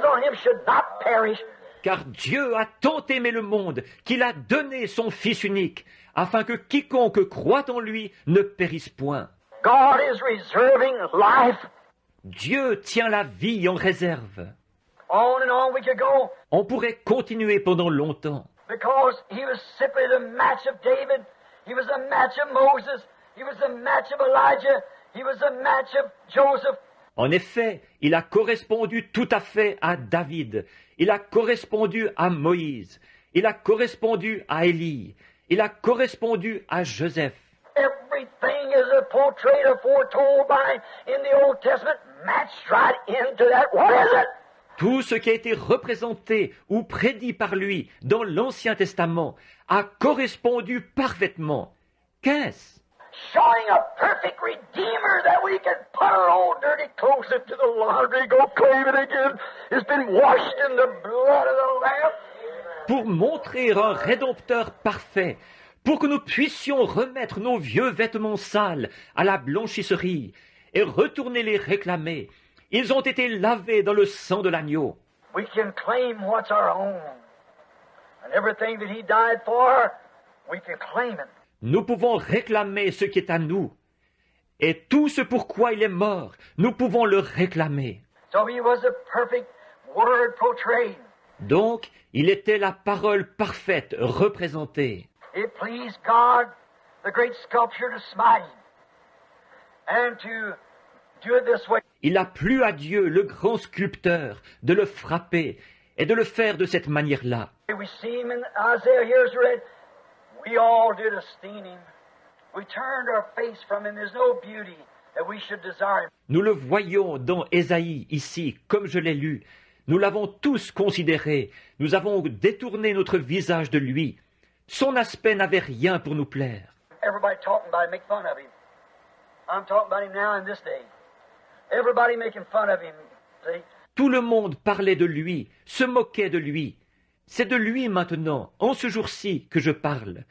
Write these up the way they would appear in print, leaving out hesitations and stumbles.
on him should not perish. Car Dieu a tant aimé le monde qu'il a donné son Fils unique, afin que quiconque croit en lui ne périsse point. God is reserving life. Dieu tient la vie en réserve. On and on we could go, On pourrait continuer pendant longtemps, because he was simply the match of David. He was a match of Moses. He was a match of Elijah. He was a match of Joseph. En effet, il a correspondu tout à fait à David, il a correspondu à Moïse, il a correspondu à Élie, il a correspondu à Joseph. Everything is a portrayed or foretold by in the Old Testament matched right into that. What is it? Tout ce qui a été représenté ou prédit par lui dans l'Ancien Testament a correspondu parfaitement. Qu'est-ce? Showing a perfect Redeemer that we can put our old dirty clothes into the laundry, go claim it again. It's been washed in the blood of the Lamb. Pour montrer un Rédempteur parfait, pour que nous puissions remettre nos vieux vêtements sales à la blanchisserie et retourner les réclamer. Ils ont été lavés dans le sang de l'agneau. We can claim what's our own. And everything that he died for, we can claim it. Nous pouvons réclamer ce qui est à nous. Et tout ce pourquoi il est mort, nous pouvons le réclamer. So he was a perfect word portrayed. Donc, il était la parole parfaite représentée. It pleased God, the great sculptor, to smite him. And to do it this way. Il a plu à Dieu, le grand sculpteur, de le frapper et de le faire de cette manière-là. We see him in Isaiah, here's read. We all did esteem him. We turned our face from him. There's no beauty that we should desire him. Nous le voyons dans Ésaïe, ici, comme je l'ai lu. Nous l'avons tous considéré. Nous avons détourné notre visage de lui. Son aspect n'avait rien pour nous plaire. Everybody talking about him, make fun of him. I'm talking about him now in this day. Everybody making fun of him. See? Tout le monde parlait de lui, se moquait de lui. C'est de lui maintenant, en ce jour-ci, que je parle.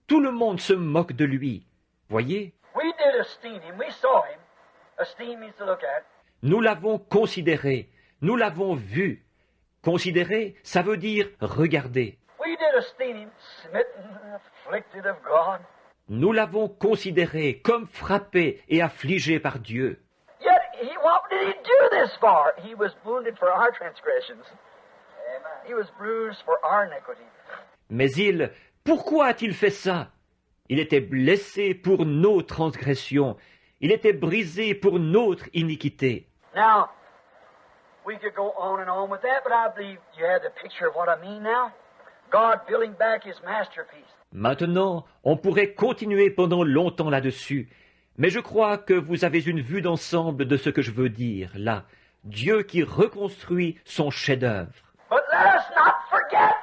Tout le monde se moque de lui. Voyez? We did esteem him. We saw him. Esteem means to look at. Nous l'avons considéré. Nous l'avons vu. Considérer, ça veut dire regarder. We did esteem him, smitten and afflicted of God. Nous l'avons considéré comme frappé et affligé par Dieu. Yet, what did he do this for? He was wounded for our transgressions. He was bruised for our iniquity. Mais pourquoi a-t-il fait ça? Il était blessé pour nos transgressions. Il était brisé pour notre iniquité. Now, we could go on and on with that, but I believe you have the picture of what I mean now. God building back his masterpiece. Maintenant, on pourrait continuer pendant longtemps là-dessus. Mais je crois que vous avez une vue d'ensemble de ce que je veux dire, là. Dieu qui reconstruit son chef-d'œuvre. But let us not forget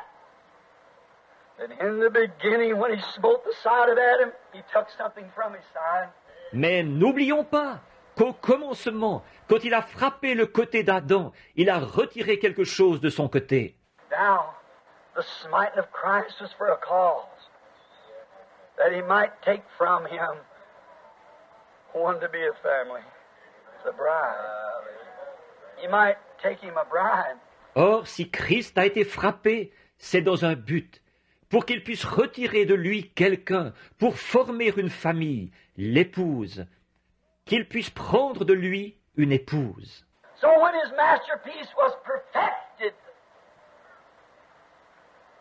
that in the beginning, when he smote the side of Adam, he took something from his side. Mais n'oublions pas qu'au commencement, quand il a frappé le côté d'Adam, il a retiré quelque chose de son côté. Now, the smiting of Christ was for a cause, that he might take from him one to be a family, the bride. He might take him a bride. Or, si Christ a été frappé, c'est dans un but, pour qu'il puisse retirer de lui quelqu'un, pour former une famille, l'épouse, qu'il puisse prendre de lui une épouse. So when his masterpiece was perfected,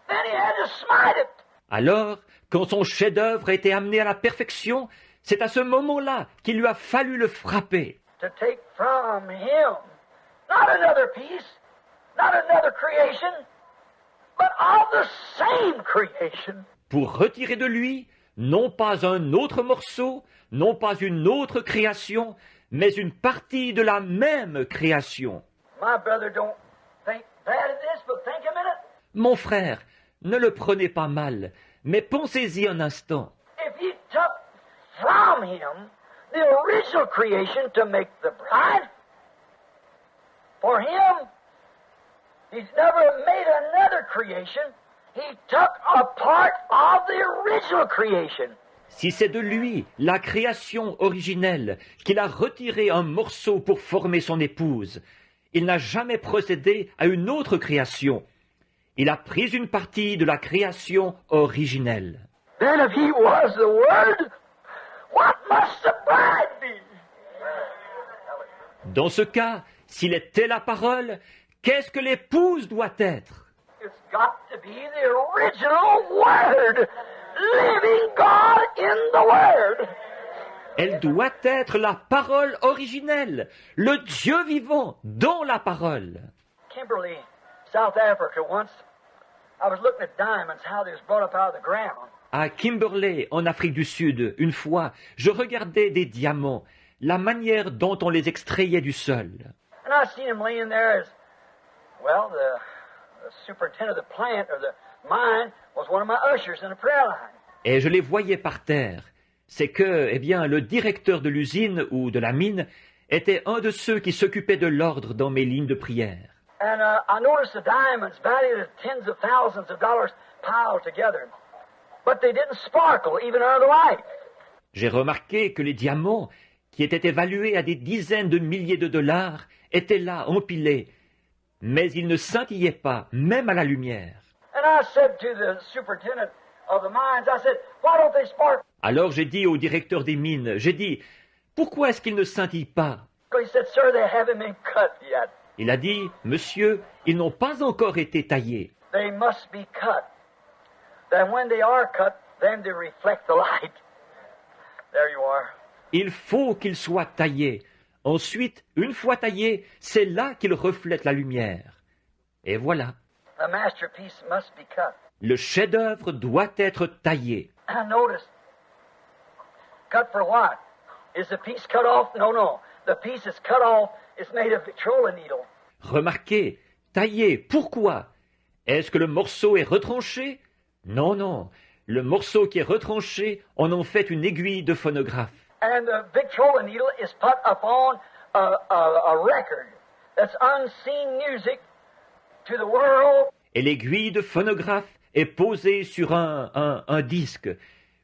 then he had to smite it. Alors, quand son chef-d'œuvre a été amené à la perfection, c'est à ce moment-là qu'il lui a fallu le frapper. To take from him, not another piece, not another creation, but of the same creation. Pour retirer de lui, non pas un autre morceau, non pas une autre création, mais une partie de la même création. My brother, don't think bad of this, but think a minute. Mon frère, ne le prenez pas mal, mais pensez-y un instant. If he took from him the original creation to make the bride, for him, he's never made another creation. He took a part of the original creation. Si c'est de lui, la création originelle, qu'il a retiré un morceau pour former son épouse, il n'a jamais procédé à une autre création. Il a pris une partie de la création originelle. Then if he was the Word, what must the bride be? Dans ce cas, s'il était la parole, qu'est-ce que l'épouse doit être? It's got to be the original Word, living God in the Word. Elle doit être la parole originelle, le Dieu vivant dans la parole. Kimberley, South Africa, once I was looking at diamonds, how they was brought up out of the ground. À Kimberley, en Afrique du Sud, une fois, je regardais des diamants, la manière dont on les extrayait du sol. And I seen him laying there as, well, the superintendent of the plant or the mine was one of my ushers in a prayer line. Et je les voyais par terre. C'est que, eh bien, le directeur de l'usine ou de la mine était un de ceux qui s'occupaient de l'ordre dans mes lignes de prière. And I noticed the diamonds valued at tens of thousands of dollars piled together. But they didn't sparkle even under the light. J'ai remarqué que les diamants, qui étaient évalués à des dizaines de milliers de dollars, étaient là, empilés. Mais ils ne scintillaient pas, même à la lumière. And I said to the superintendent of the mines, I said, why don't they sparkle? Alors j'ai dit au directeur des mines, j'ai dit, pourquoi est-ce qu'ils ne scintillent pas? He said, sir, they haven't been cut yet. Il a dit, monsieur, ils n'ont pas encore été taillés. They must be cut. Then when they are cut, then they reflect the light. There you are. Il faut qu'ils soient taillés. Ensuite, une fois taillés, c'est là qu'ils reflètent la lumière. Et voilà, The masterpiece must be cut. le chef-d'œuvre doit être taillé. I noticed. Cut for what? Is the piece cut off? No, no. The piece is cut off. It's made of Victrola needle. Remarquez, taillé, pourquoi? Est-ce que le morceau est retranché? Non, non. Le morceau qui est retranché, on en fait une aiguille de phonographe. And the Victrola needle is put upon a record that's unseen music to the world. Et l'aiguille de phonographe est posée sur un disque,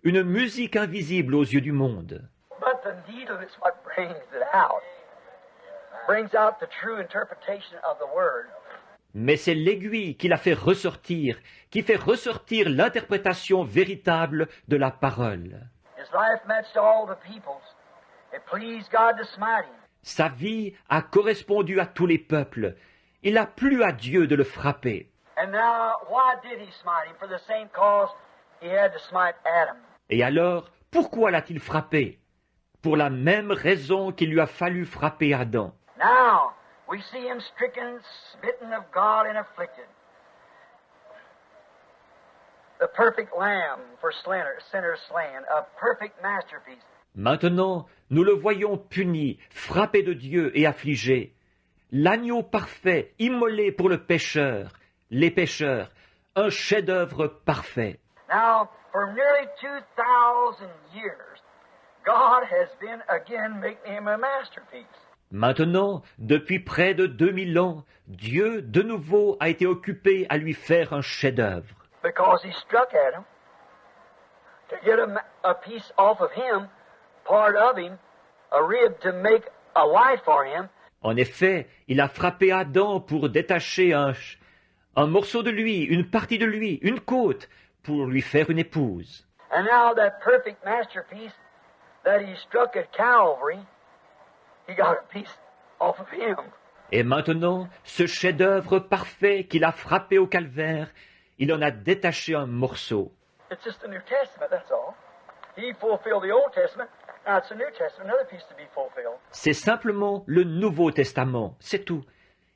une musique invisible aux yeux du monde. But the needle is what brings it out. Brings out the true interpretation of the Word. Mais c'est l'aiguille qui la fait ressortir, qui fait ressortir l'interprétation véritable de la parole. His life matched all the peoples. It pleased God to smite him. Sa vie a correspondu à tous les peuples. Il a plu à Dieu de le frapper. And now, why did he smite him? For the same cause he had to smite Adam. Et alors, pourquoi l'a-t-il frappé? Pour la même raison qu'il lui a fallu frapper Adam. Now, we see him stricken, smitten of God, and afflicted. The perfect lamb for sinners slain, a perfect masterpiece. Maintenant, nous le voyons puni, frappé de Dieu et affligé. L'agneau parfait, immolé pour le pécheur, les pécheurs, un chef-d'œuvre parfait. Now, for nearly 2,000 years, God has been again making him a masterpiece. Maintenant, depuis près de 2000 ans, Dieu, de nouveau, a été occupé à lui faire un chef-d'œuvre. Because he struck Adam to get a piece off of him, part of him, a rib to make a wife for him. En effet, il a frappé Adam pour détacher un morceau de lui, une partie de lui, une côte, pour lui faire une épouse. And now that perfect masterpiece that he struck at Calvary, he got a piece off of him. Et maintenant, ce chef-d'œuvre parfait qu'il a frappé au calvaire, il en a détaché un morceau. It's just the New Testament, that's all. He fulfilled the Old Testament. Now it's the New Testament, another piece to be fulfilled. C'est simplement le Nouveau Testament, c'est tout.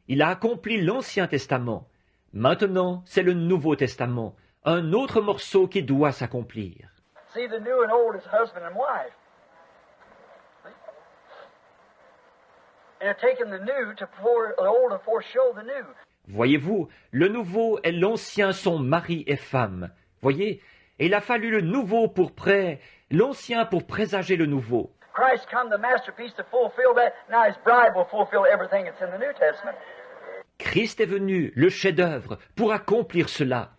Il a accompli l'Ancien Testament. Maintenant, c'est le Nouveau Testament, un autre morceau qui doit s'accomplir. See, the new and old is husband and wife. And they're taking the new to the old to foreshow the new. Voyez-vous, le Nouveau et l'Ancien sont mari et femme. Voyez, et il a fallu le Nouveau l'Ancien pour présager le Nouveau. Christ come the masterpiece to fulfill that. Now his bride will fulfill everything that's in the New Testament. Christ est venu, le chef-d'œuvre, pour accomplir cela.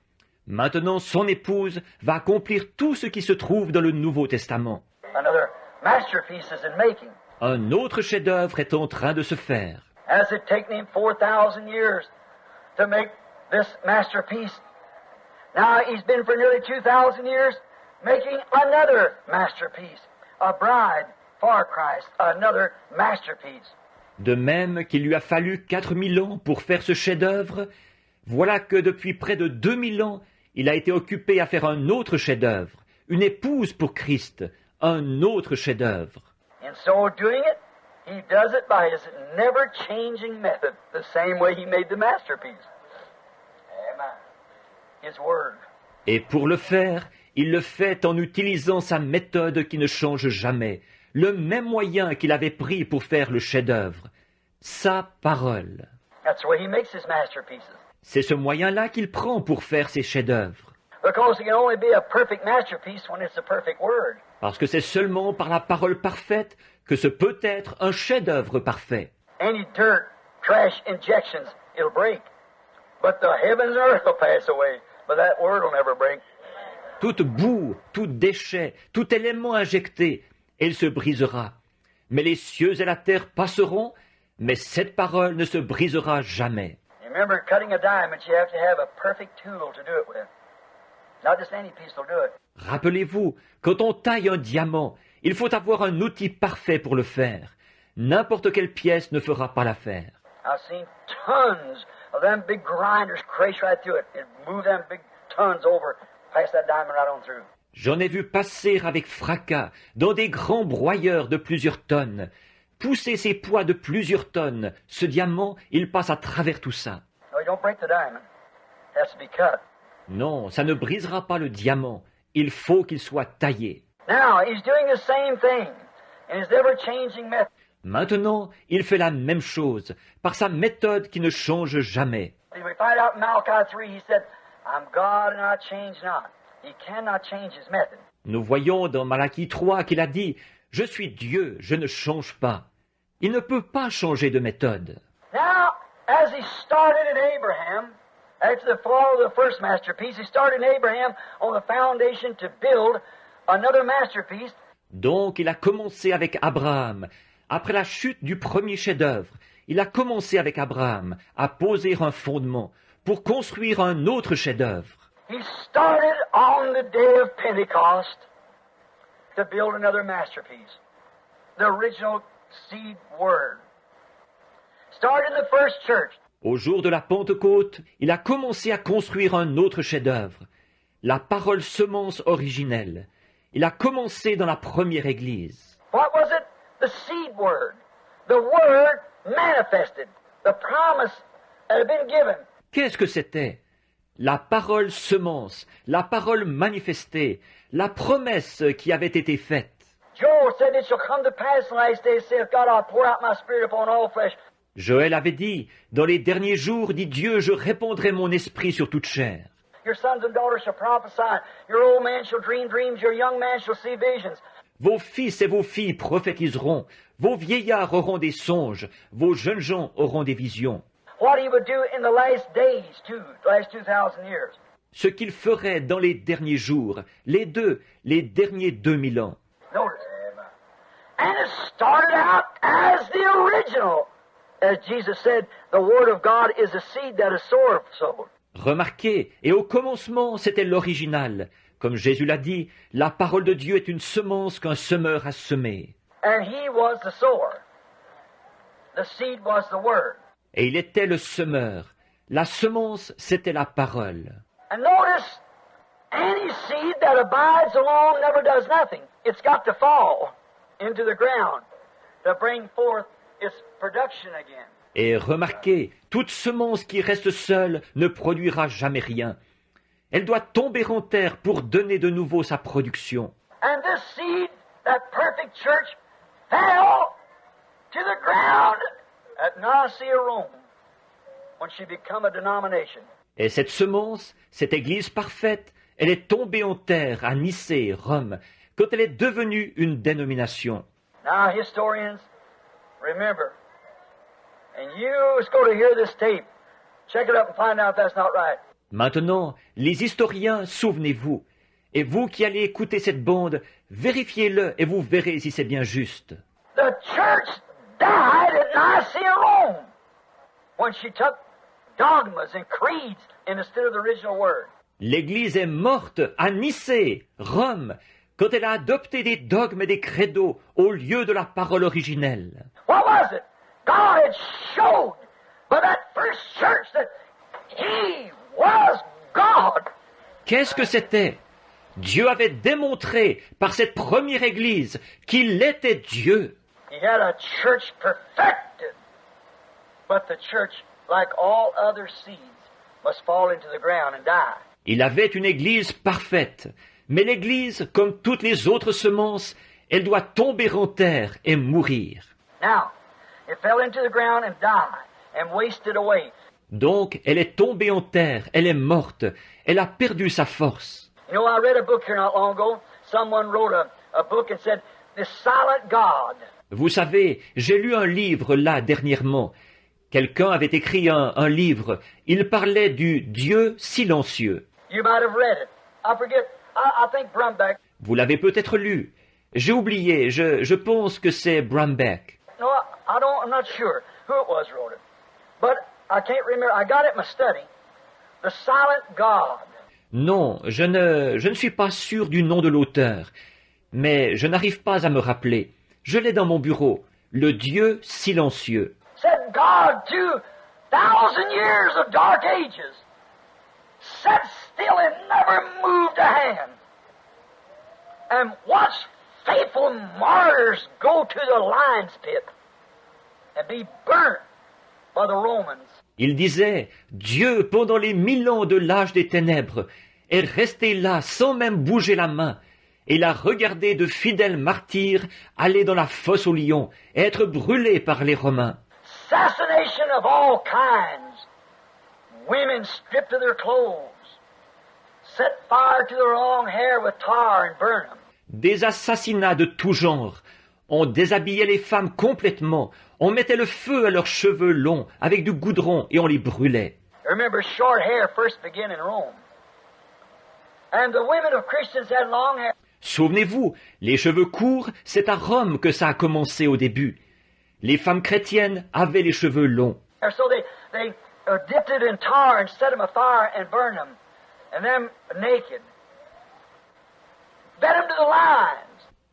Maintenant, son épouse va accomplir tout ce qui se trouve dans le Nouveau Testament. Another masterpiece is in making. Un autre chef-d'œuvre est en train de se faire. Has it taken him 4,000 years to make this masterpiece? Now he's been for nearly 2,000 years making another masterpiece, a bride for Christ, another masterpiece. De même qu'il lui a fallu 4000 ans pour faire ce chef-d'œuvre, voilà que depuis près de 2000 ans, il a été occupé à faire un autre chef-d'œuvre, une épouse pour Christ, un autre chef-d'œuvre. In so doing it, he does it by his never-changing method, the same way he made the masterpiece. Amen. His word. Et pour le faire, il le fait en utilisant sa méthode qui ne change jamais, le même moyen qu'il avait pris pour faire le chef-d'œuvre, sa parole. That's the way he makes his masterpieces. C'est ce moyen-là qu'il prend pour faire ses chefs-d'œuvre. Because it can only be a perfect masterpiece when it's a perfect word. Parce que c'est seulement par la parole parfaite que ce peut être un chef-d'œuvre parfait. Any dirt, trash, injections, it'll break. But the heavens and earth will pass away, but that word will never break. Toute boue, tout déchet, tout élément injecté, elle se brisera. Mais les cieux et la terre passeront, mais cette parole ne se brisera jamais. Remember, cutting a diamond, you have to have a perfect tool to do it with. Not just any piece will do it. Rappelez-vous, quand on taille un diamant, il faut avoir un outil parfait pour le faire. N'importe quelle pièce ne fera pas l'affaire. I've seen tons of them big grinders crash right through it and move them big tons over, pass that diamond right on through. J'en ai vu passer avec fracas dans des grands broyeurs de plusieurs tonnes. Pousser ses poids de plusieurs tonnes, ce diamant, il passe à travers tout ça. No, you don't break the diamond. It has to be cut. Non, ça ne brisera pas le diamant. Il faut qu'il soit taillé. Now, he's doing the same thing in his ever-changing method. Maintenant, il fait la même chose, par sa méthode qui ne change jamais. We find out in Malachi 3, he said, I'm God and I change not. He cannot change his method. Nous voyons dans Malachie 3 qu'il a dit « Je suis Dieu, je ne change pas ». Il ne peut pas changer de méthode. Now, as he started in Abraham, after the fall of the first masterpiece, he started in Abraham on the foundation to build another masterpiece. Donc il a commencé avec Abraham. Après la chute du premier chef-d'œuvre, il a commencé avec Abraham à poser un fondement pour construire un autre chef-d'œuvre. He started on the day of Pentecost to build another masterpiece, the original seed word. Started in the first church. Au jour de la Pentecôte, il a commencé à construire un autre chef-d'œuvre, la parole semence originelle. Il a commencé dans la première église. What was it? The seed word. The word manifested. The promise that had been given. Qu'est-ce que c'était? La parole semence, la parole manifestée, la promesse qui avait été faite. Joel said, It shall come to pass in the last days, saith God, I'll pour out my spirit upon all flesh. Joël avait dit, dans les derniers jours, dit Dieu, je répandrai mon esprit sur toute chair. Your sons and daughters shall prophesy. Your old man shall dream dreams. Your young man shall see visions. Vos fils et vos filles prophétiseront, vos vieillards auront des songes, vos jeunes gens auront des visions. What he would do in the last days, too, the last 2,000 years. Ce qu'il ferait dans les derniers jours, les derniers 2000 ans. Notice. And it started out as the original. As Jesus said, the Word of God is a seed that is sower sowed. Remarquez, et au commencement, c'était l'original. Comme Jésus l'a dit, la parole de Dieu est une semence qu'un semeur a semée. And he was the sower. The seed was the Word. Et il était le semeur. La semence, c'était la parole. And notice, any seed that abides alone never does nothing. It's got to fall into the ground to bring forth its production again. Et remarquez, toute semence qui reste seule ne produira jamais rien. Elle doit tomber en terre pour donner de nouveau sa production. And this seed, that perfect church, fell to the ground at Nicaea, Rome, when she became a denomination. Et cette semence, cette église parfaite, elle est tombée en terre à Nicée, Rome, quand elle est devenue une dénomination. Now, historians, remember, and you's going to hear this tape. Check it up and find out if that's not right. Maintenant, les historiens, souvenez-vous, et vous qui allez écouter cette bande, vérifiez-le et vous verrez si c'est bien juste. The church died at Nicaea, Rome. when she took dogmas and creeds instead of the original word. L'Église est morte à Nicée, Rome, quand elle a adopté des dogmes et des credos au lieu de la parole originelle. What was it? God had showed by that first church that He was God. Qu'est-ce que c'était? Dieu avait démontré par cette première Église qu'il était Dieu. He had a church perfected, but the church, like all other seeds, must fall into the ground and die. Il avait une Église parfaite, mais l'Église, comme toutes les autres semences, elle doit tomber en terre et mourir. Now, it fell into the ground and died and wasted away. Donc, elle est tombée en terre, elle est morte, elle a perdu sa force. You know, I read a book here not long ago. Someone wrote a book and said, The Silent God. Vous savez, j'ai lu un livre là dernièrement. Quelqu'un avait écrit un livre. Il parlait du Dieu silencieux. You might have read it. I forget. I think Brumback. Vous l'avez peut-être lu. J'ai oublié, je pense que c'est Brumback. No, I'm not sure who it was wrote it. But I can't remember. I got it in my study. The Silent God. Non, je ne suis pas sûr du nom de l'auteur, mais je n'arrive pas à me rappeler. Je l'ai dans mon bureau. Le Dieu silencieux. Said God to 1,000 years of dark ages. Sat still and never moved a hand. And watched faithful martyrs go to the lion's pit and be burnt by the Romans. Il disait, Dieu, pendant les 1000 ans de l'âge des ténèbres, est resté là sans même bouger la main, et il a regardé de fidèles martyrs aller dans la fosse aux lions et être brûlés par les Romains. Assassination of all kinds. Women stripped of their clothes. Set fire to their long hair with tar and burn them. Des assassinats de tout genre. On déshabillait les femmes complètement. On mettait le feu à leurs cheveux longs avec du goudron et on les brûlait. Remember, short hair first began in Rome. And the women of Christians had long hair. Souvenez-vous, les cheveux courts, c'est à Rome que ça a commencé au début. Les femmes chrétiennes avaient les cheveux longs. So they dipped it in tar and set them afire and burned them. And them naked. Fed them to the lions.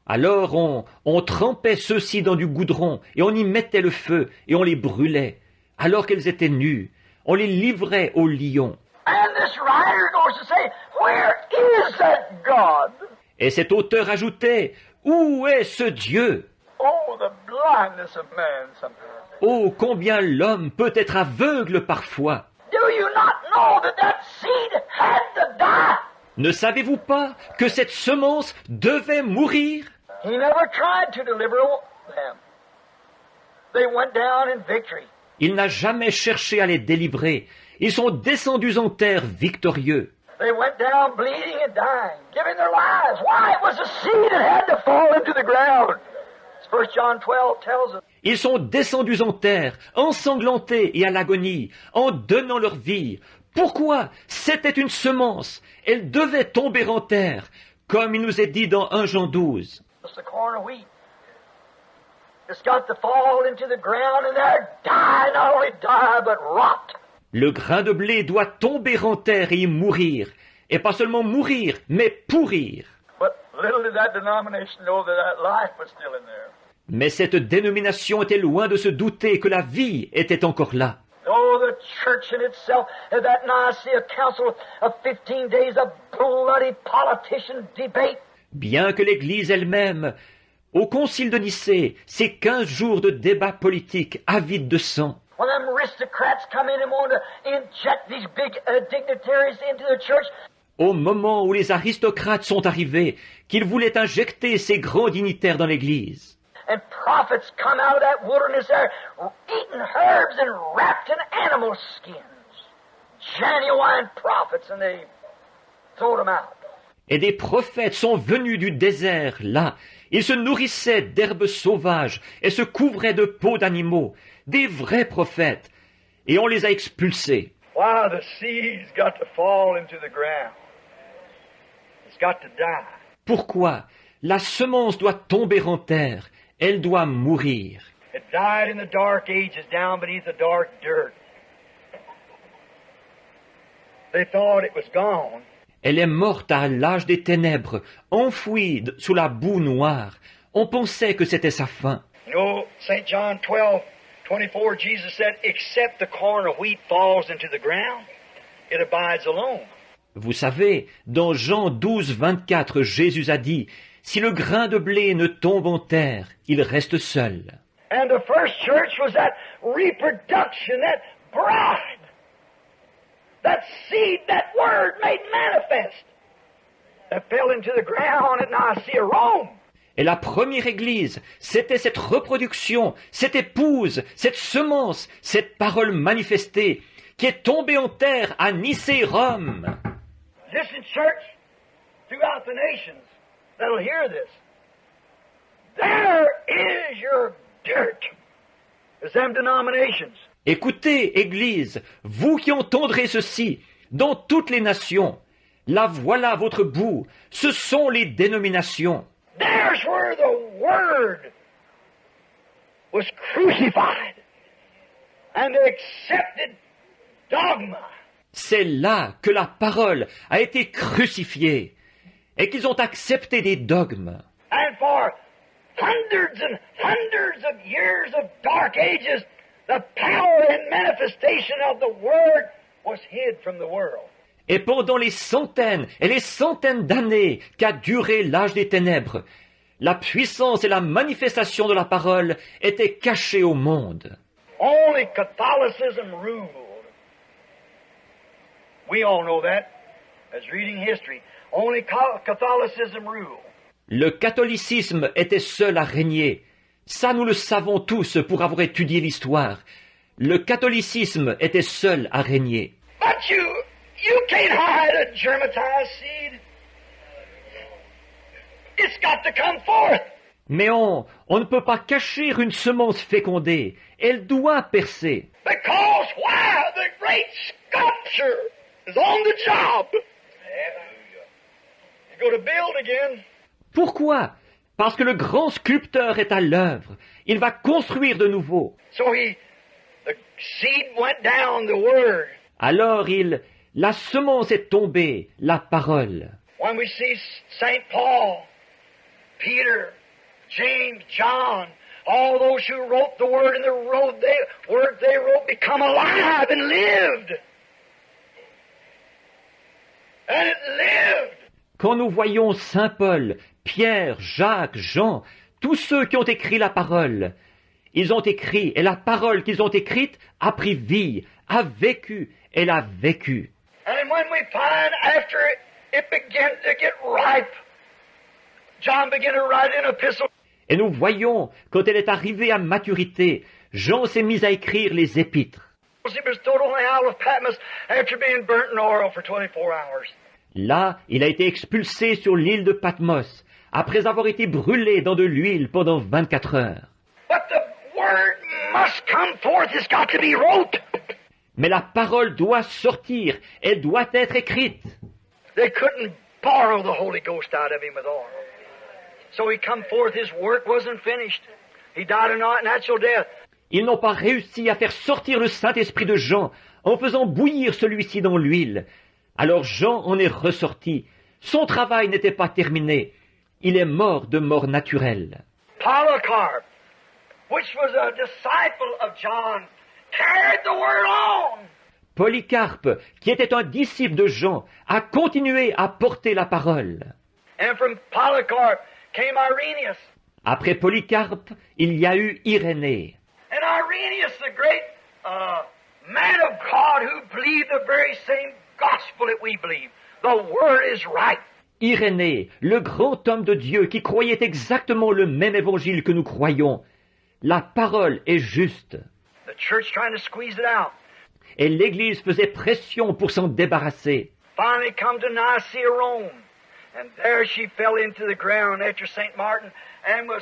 Alors on trempait ceux-ci dans du goudron et on y mettait le feu et on les brûlait. Alors qu'elles étaient nues, on les livrait aux lions. And this writer goes to say, where is that God? Et cet auteur ajoutait, où est ce Dieu? Oh, the blindness of man sometimes. Oh, combien l'homme peut être aveugle parfois. Do you not know that seed had to die? Ne savez-vous pas que cette semence devait mourir? He never tried to deliver them. They went down in victory. Il n'a jamais cherché à les délivrer. Ils sont descendus en terre victorieux. They went down bleeding and dying, giving their lives. Why? It was a seed that had to fall into the ground. 1 John 12 tells us. Ils sont descendus en terre, ensanglantés et à l'agonie, en donnant leur vie. Pourquoi? C'était une semence. Elle devait tomber en terre, comme il nous est dit dans 1 Jean 12. It's the corn of wheat. It's got to fall into the ground and there die, not only die, but rot. Le grain de blé doit tomber en terre et y mourir. Et pas seulement mourir, mais pourrir. But little did that denomination know that life was still in there. Mais cette dénomination était loin de se douter que la vie était encore là. Oh, the church in itself, that Nicaea council of 15 days of bloody politician debate. Bien que l'Église elle-même, au concile de Nicée, ces 15 jours de débat politique avides de sang. When them aristocrats come in and want to inject these big dignitaries into the church. Au moment où les aristocrates sont arrivés, qu'ils voulaient injecter ces grands dignitaires dans l'Église. And prophets come out of that wilderness there, eating herbs and wrapped in animal skins. Genuine prophets, and they throw them out. Et des prophètes sont venus du désert, là. Ils se nourrissaient d'herbes sauvages et se couvraient de peaux d'animaux. Des vrais prophètes. Et on les a expulsés. Why, the seed's got to fall into the ground. It's got to die. Pourquoi? La semence doit tomber en terre. Elle doit mourir. It died in the dark ages down beneath the dark dirt. They thought it was gone. Elle est morte à l'âge des ténèbres, enfouie sous la boue noire. On pensait que c'était sa fin. No, St. John 12:24, Jesus said, except the corn of wheat falls into the ground, it abides alone. Vous savez, dans Jean 12, 24, Jésus a dit, « Si le grain de blé ne tombe en terre, il reste seul. » And the first church was that reproduction, that bride, that seed, that word made manifest, that fell into the ground at Nicaea, Rome. Et la première Église, c'était cette reproduction, cette épouse, cette semence, cette parole manifestée, qui est tombée en terre à Nicée, Rome. Listen, church, throughout the nations that'll hear this. There is your dirt. There's them denominations. Écoutez, Église, vous qui entendrez ceci, dans toutes les nations, là voilà votre boue, ce sont les dénominations. There's where the Word was crucified and they accepted dogma. C'est là que la parole a été crucifiée et qu'ils ont accepté des dogmes. And for hundreds and hundreds of years of dark ages, the power and manifestation of the Word was hid from the world. Et pendant les centaines et les centaines d'années qu'a duré l'âge des ténèbres, la puissance et la manifestation de la parole étaient cachées au monde. Only Catholicism ruled. We all know that as reading history. Only Catholicism ruled. Le catholicisme était seul à régner. Ça, nous le savons tous pour avoir étudié l'histoire. Le catholicisme était seul à régner. But you can't hide a germatized seed. It's got to come forth. Mais on ne peut pas cacher une semence fécondée. Elle doit percer. Because why? The great sculpture is on the job. You go to build again. Pourquoi? Parce que le grand sculpteur est à l'œuvre. Il va construire de nouveau. So the seed went down, the word. Alors la semence est tombée, la parole. When we see St. Paul, Peter, James, John, all those who wrote the word and the word they wrote become alive and lived. And it lived. Quand nous voyons Saint Paul, Pierre, Jacques, Jean, tous ceux qui ont écrit la parole, ils ont écrit, et la parole qu'ils ont écrite a pris vie, a vécu, elle a vécu. And when we find after it began to get ripe, John began to write an epistle. Et nous voyons, quand elle est arrivée à maturité, Jean s'est mis à écrire les épîtres. It was thrown on the Isle of Patmos after being burnt in oil for 24 hours. Là, il a été expulsé sur l'île de Patmos, après avoir été brûlé dans de l'huile pendant 24 heures. But the word must come forth. It's got to be wrote. Mais la parole doit sortir, elle doit être écrite. They couldn't borrow the Holy Ghost out of him at all. So he come forth, his work wasn't finished. He died a natural death. Ils n'ont pas réussi à faire sortir le Saint-Esprit de Jean en faisant bouillir celui-ci dans l'huile. Alors Jean en est ressorti. Son travail n'était pas terminé. Il est mort de mort naturelle. Polycarp, which was a disciple of John, carried the word on. Polycarpe, qui était un disciple de Jean, a continué à porter la parole. And from Polycarp came Irenaeus. Après Polycarpe, il y a eu Irénée. And Irenaeus, the great man of God who believed the very same gospel that we believe. The word is right. Irénée, le grand homme de Dieu qui croyait exactement le même évangile que nous croyons. La parole est juste. The church trying to squeeze it out. Et l'Église faisait pression pour s'en débarrasser. Finally come to Nicaea, Rome. And there she fell into the ground after St. Martin and was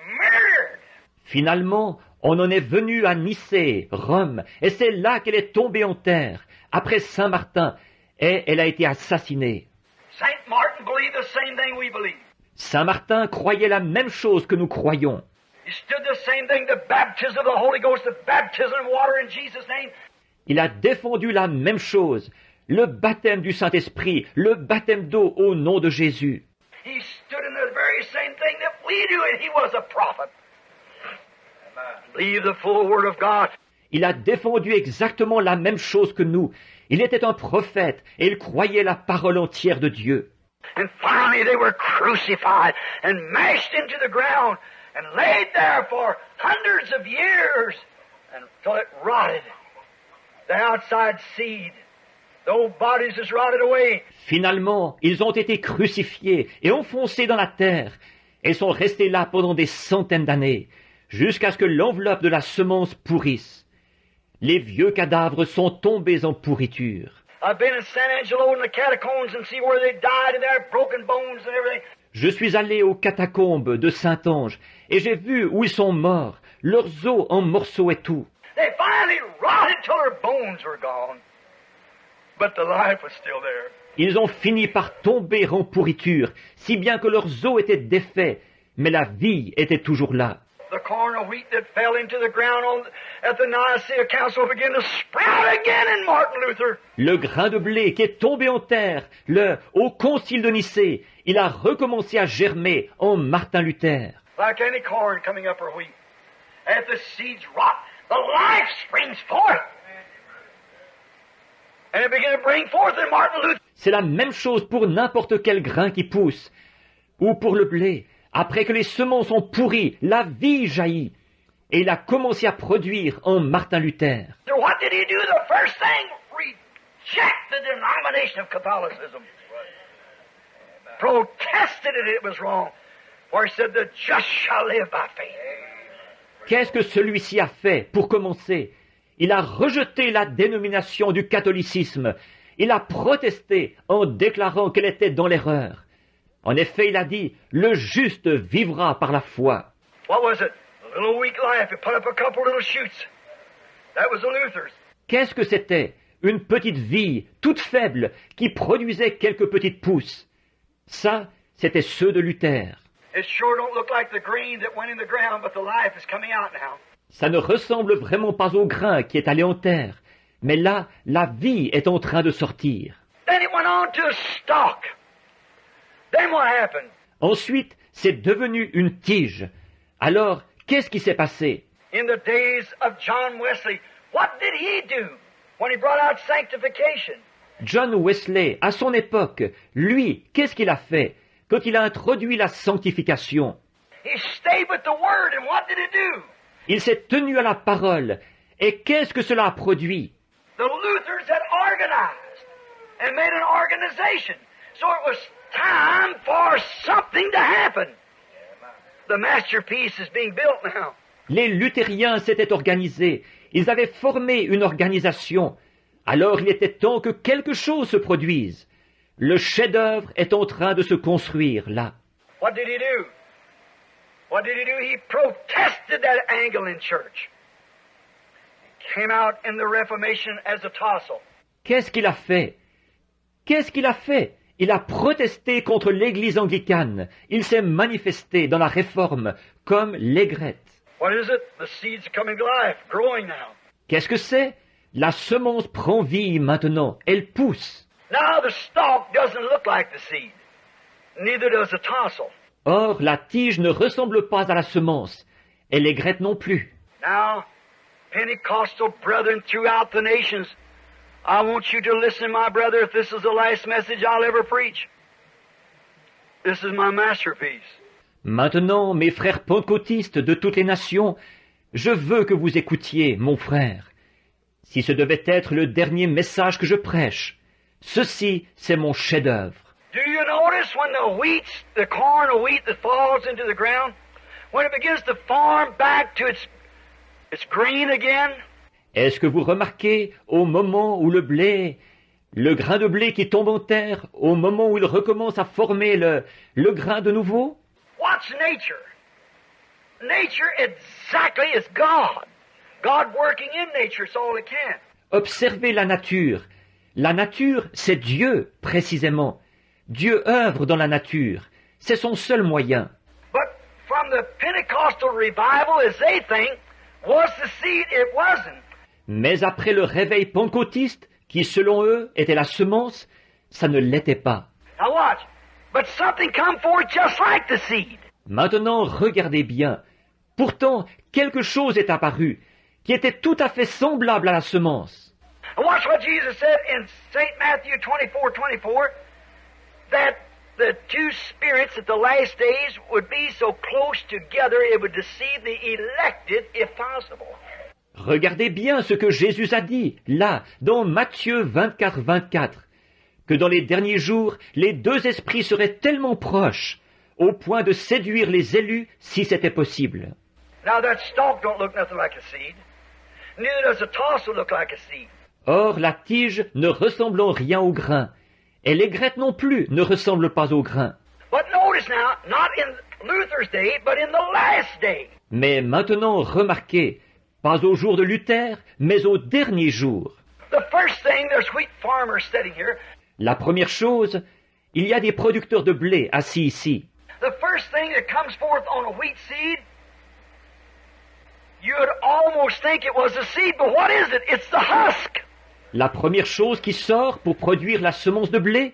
murdered. Finalement, on en est venu à Nicée, Rome, et c'est là qu'elle est tombée en terre, après Saint-Martin, et elle a été assassinée. St. Martin believed the same thing we believe. Saint-Martin croyait la même chose que nous croyons. He stood the same thing, the baptism of the Holy Ghost, the baptism of water in Jesus' name. Il a défendu la même chose, le baptême du Saint-Esprit, le baptême d'eau au nom de Jésus. He stood in the very same thing that we do, and he was a prophet. Believe the full word of God. Il a défendu exactement la même chose que nous. Il était un prophète et il croyait la parole entière de Dieu. And finally they were crucified and mashed into the ground and laid there for hundreds of years until it rotted. The outside seed, the old bodies is rotted away. Finalement, ils ont été crucifiés et enfoncés dans la terre et sont restés là pendant des centaines d'années, jusqu'à ce que l'enveloppe de la semence pourrisse. Les vieux cadavres sont tombés en pourriture. I've been in San Angelo in the catacombs and see where they died and their broken bones and everything. Je suis allé aux catacombes de Saint-Ange et j'ai vu où ils sont morts, leurs os en morceaux et tout. They finally rotted till their bones were gone. But the life was still there. Ils ont fini par tomber en pourriture, si bien que leurs os étaient défaits, mais la vie était toujours là. The corn of wheat that fell into the ground at the Nicaea Council began to sprout again in Martin Luther. Le grain de blé qui est tombé en terre, au concile de Nicée, il a recommencé à germer en Martin Luther. Like any corn coming up or wheat. As the seeds rot, the life springs forth. And it began to bring forth in Martin Luther. C'est la même chose pour n'importe quel grain qui pousse, ou pour le blé. Après que les semences ont pourri, la vie jaillit. Et il a commencé à produire en Martin Luther. So what did he do? The first thing, reject the denomination of Catholicism. Protested it was wrong. For he said, the just shall live by faith. Qu'est-ce que celui-ci a fait pour commencer? Il a rejeté la dénomination du catholicisme. Il a protesté en déclarant qu'elle était dans l'erreur. En effet, il a dit, le juste vivra par la foi. What was it? A little weak life. It put up a couple little shoots. That was the Luthers. Qu'est-ce que c'était? Une petite vie, toute faible, qui produisait quelques petites pousses. Ça, c'était ceux de Luther. It sure don't look like the grain that went in the ground, but the life is coming out now. Ça ne ressemble vraiment pas au grain qui est allé en terre. Mais là, la vie est en train de sortir. Then it went on to a stalk. Then what happened? Ensuite, c'est devenu une tige. Alors, qu'est-ce qui s'est passé? In the days of John Wesley, what did he do when he brought out sanctification? John Wesley, à son époque, lui, qu'est-ce qu'il a fait quand il a introduit la sanctification? He stayed with the Word, and what did it do? Il s'est tenu à la parole. Et qu'est-ce que cela a produit? The Luthers had organized and made an organization. So it was time for something to happen. The masterpiece is being built now. Les luthériens s'étaient organisés. Ils avaient formé une organisation. Alors il était temps que quelque chose se produise. Le chef-d'œuvre est en train de se construire là. What did he do? What did he do? He protested that Anglican church. Came out in the Reformation as a tassel. Qu'est-ce qu'il a fait? Qu'est-ce qu'il a fait? Il a protesté contre l'Église anglicane. Il s'est manifesté dans la Réforme comme l'aigrette. What is it? The seed's coming to life, growing now. Qu'est-ce que c'est? La semence prend vie maintenant. Elle pousse. Now the stalk doesn't look like the seed. Neither does the tassel. Or, la tige ne ressemble pas à la semence. Et l'aigrette non plus. Now, Pentecostal brethren throughout the nations, I want you to listen, my brother, if this is the last message I'll ever preach. This is my masterpiece. Maintenant, mes frères pentecôtistes de toutes les nations, je veux que vous écoutiez, mon frère. Si ce devait être le dernier message que je prêche, ceci, c'est mon chef-d'œuvre. Do you notice when the corn of wheat that falls into the ground, when it begins to form back to its green again? Est-ce que vous remarquez au moment où le grain de blé qui tombe en terre, au moment où il recommence à former le grain de nouveau? What's nature? Nature exactly is God. God working in nature, it's all it can. Observez la nature. La nature, c'est Dieu, précisément. Dieu œuvre dans la nature. C'est son seul moyen. But from the Pentecostal revival, as they think, was the seed, it wasn't. Mais après le réveil pentecôtiste, qui selon eux était la semence, ça ne l'était pas. Now watch. But something come forth just like the seed. Maintenant, regardez bien. Pourtant, quelque chose est apparu, qui était tout à fait semblable à la semence. And watch what Jesus said in St. Matthew 24:24, that the two spirits at the last days would be so close together it would deceive the elected if possible. Regardez bien ce que Jésus a dit, là, dans Matthieu 24, que dans les derniers jours, les deux esprits seraient tellement proches, au point de séduire les élus si c'était possible. Now that stalk don't look nothing like a seed. Neither does the tassel look like a seed. Or, la tige ne ressemble en rien au grain, et l'aigrette non plus ne ressemble pas au grain. But notice now, not in Luther's day, but in the last day. Mais maintenant, remarquez, pas au jour de Luther, mais au dernier jour. The first thing, there's wheat farmers sitting here. La première chose, il y a des producteurs de blé assis ici. The first thing that comes forth on a wheat seed, you'd almost think it was a seed, but what is it? It's the husk. La première chose qui sort pour produire la semence de blé,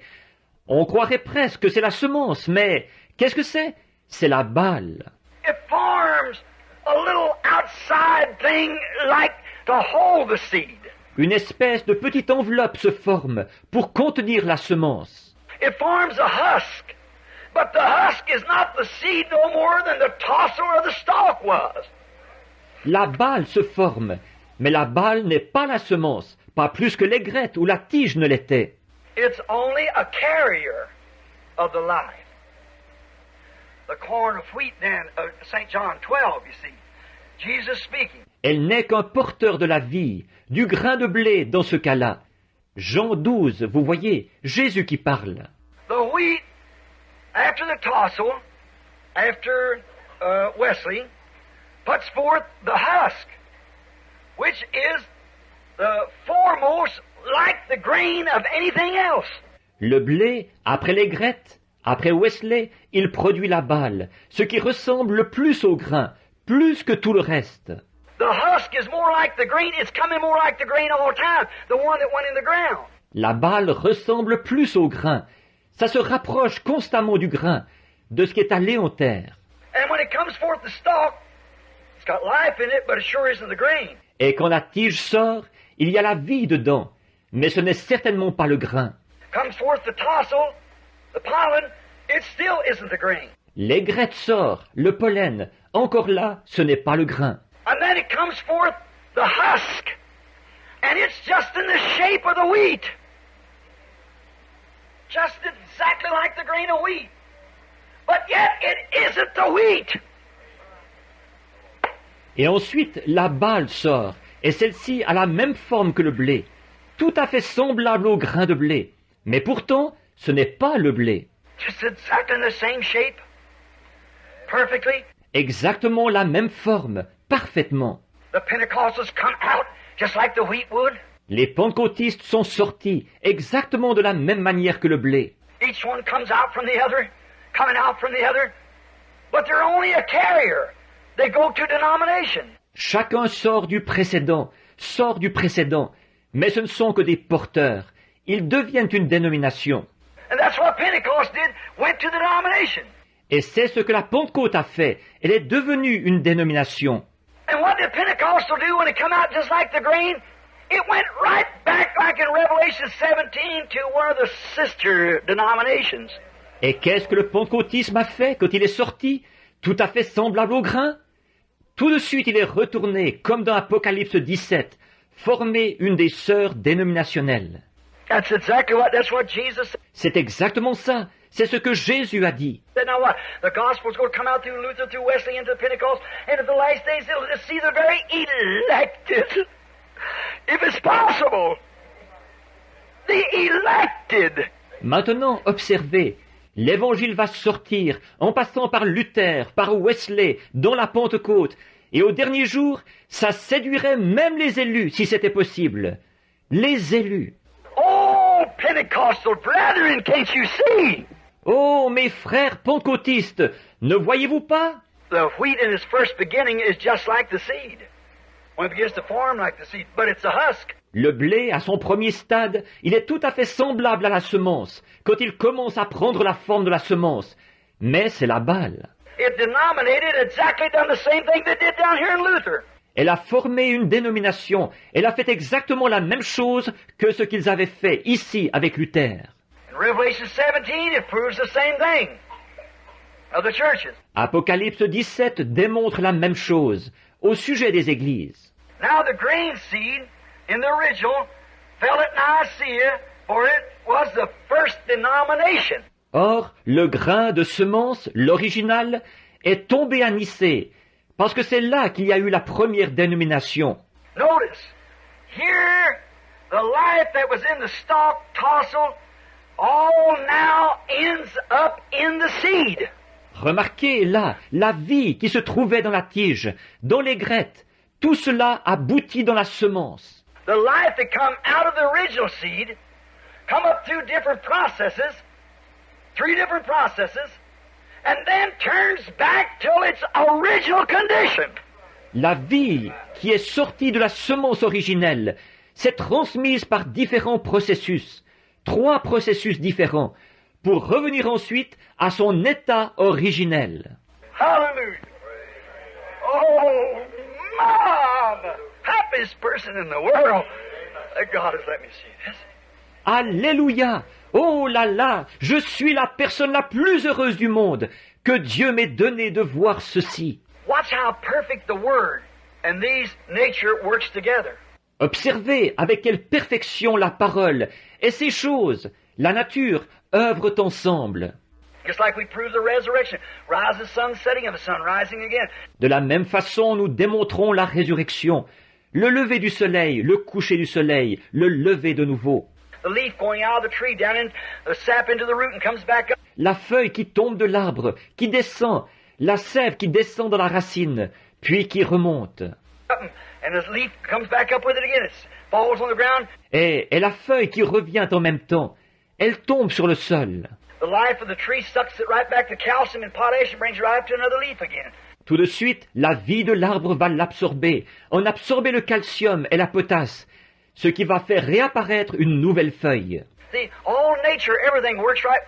on croirait presque que c'est la semence, mais qu'est-ce que c'est? C'est la balle. It forms a little outside thing like to hold the seed. Une espèce de petite enveloppe se forme pour contenir la semence. It forms a husk, but the husk is not the seed no more than the tassel or the stalk was. La balle se forme, mais la balle n'est pas la semence, pas plus que l'aigrette ou la tige ne l'était. It's only a carrier of the life. The corn of wheat then, St. John 12, you see. Jesus speaking. Elle n'est qu'un porteur de la vie, du grain de blé dans ce cas-là. Jean 12, vous voyez, Jésus qui parle. The wheat, after the tassel, after Wesley, puts forth the husk, which is the foremost like the grain of anything else. Le blé, après l'aigrette, après Wesley, il produit la balle, ce qui ressemble le plus au grain, plus que tout le reste. The husk is more like the grain. It's coming more like the grain all the time, the one that went in the ground. La balle ressemble plus au grain. Ça se rapproche constamment du grain, de ce qui est allé en terre. And when it comes forth the stalk, it's got life in it, but it sure isn't the grain. Et quand la tige sort, il y a la vie dedans, mais ce n'est certainement pas le grain. Comes forth the tassel, the pollen, it still isn't the grain. L'aigrette sort, le pollen, encore là, ce n'est pas le grain. And then it comes forth the husk, and it's just in the shape of the wheat. Just exactly like the grain of wheat. But yet it isn't the wheat. Et ensuite, la balle sort, et celle-ci a la même forme que le blé, tout à fait semblable au grain de blé. Mais pourtant, ce n'est pas le blé. Just exactly in the same shape. Perfectly. Exactement la même forme, parfaitement. The Pentecostals come out just like the wheat would. Les pentecôtistes sont sortis exactement de la même manière que le blé. Each one comes out from the other, coming out from the other. But they're only a carrier. They go to denomination. Chacun sort du précédent, mais ce ne sont que des porteurs. Ils deviennent une dénomination. And that's what Pentecost did, went to the denomination. Et c'est ce que la Pentecôte a fait. Elle est devenue une dénomination. And what did Pentecostal do when it come out just like the grain? It went right back like in Revelation 17 to one of the sister denominations. Et qu'est-ce que le pentecôtisme a fait quand il est sorti, tout à fait semblable au grain? Tout de suite, il est retourné, comme dans Apocalypse 17, former une des sœurs dénominationnelles. That's what Jesus said. C'est exactement ça. C'est ce que Jésus a dit. Now what? The gospel's going to come out through Luther, through Wesley, into Pentecost, and at the last days they'll see the very elected. If it's possible. The elected. Maintenant, observez. L'évangile va sortir en passant par Luther, par Wesley, dans la Pentecôte. Et au dernier jour, ça séduirait même les élus, si c'était possible. Les élus. Oh, Pentecostal brethren, can't you see? Oh, mes frères pentecôtistes, ne voyez-vous pas? The wheat in its first beginning is just like the seed. When it begins to form like the seed, but it's a husk. Le blé, à son premier stade, il est tout à fait semblable à la semence, quand il commence à prendre la forme de la semence. Mais c'est la balle. It denominated exactly done the same thing they did down here in Luther. Elle a formé une dénomination. Elle a fait exactement la même chose que ce qu'ils avaient fait ici avec Luther. In Revelation 17, it proves the same thing of the churches. Apocalypse 17 démontre la même chose au sujet des églises. Now the grain seed in the original fell at Nicaea, for it was the first denomination. Or, le grain de semence, l'original, est tombé à Nicée, parce que c'est là qu'il y a eu la première dénomination. Notice, here, the life that was in the stalk tassel all now ends up in the seed. Remarquez là, la vie qui se trouvait dans la tige, dans les graines, tout cela aboutit dans la semence. The life that come out of the original seed come up through different processes, 3 different processes, and then turns back till its original condition. La vie qui est sortie de la semence originelle s'est transmise par différents processus, 3 processus différents, pour revenir ensuite à son état originel. Hallelujah. Oh, Mom! Happiest person in the world. God has let me see this. Alléluia! Oh là là! Je suis la personne la plus heureuse du monde. Que Dieu m'ait donné de voir ceci. Watch how perfect the Word and these nature works together. Observez avec quelle perfection la parole et ces choses, la nature, œuvrent ensemble. Just like we prove the resurrection. Rise the sun setting and the sun rising again. De la même façon, nous démontrons la résurrection. Le lever du soleil, le coucher du soleil, le lever de nouveau. The leaf going out of the tree down in the sap into the root and comes back up. La feuille qui tombe de l'arbre, qui descend, la sève qui descend dans la racine, puis qui remonte. And the leaf comes back up with it again. It falls on the ground. Et la feuille qui revient en même temps. Elle tombe sur le sol. The life of the tree sucks it right back to calcium and potassium, brings it right up to another leaf again. Tout de suite, la vie de l'arbre va l'absorber, en absorber le calcium et la potasse, ce qui va faire réapparaître une nouvelle feuille. See, all nature, everything works right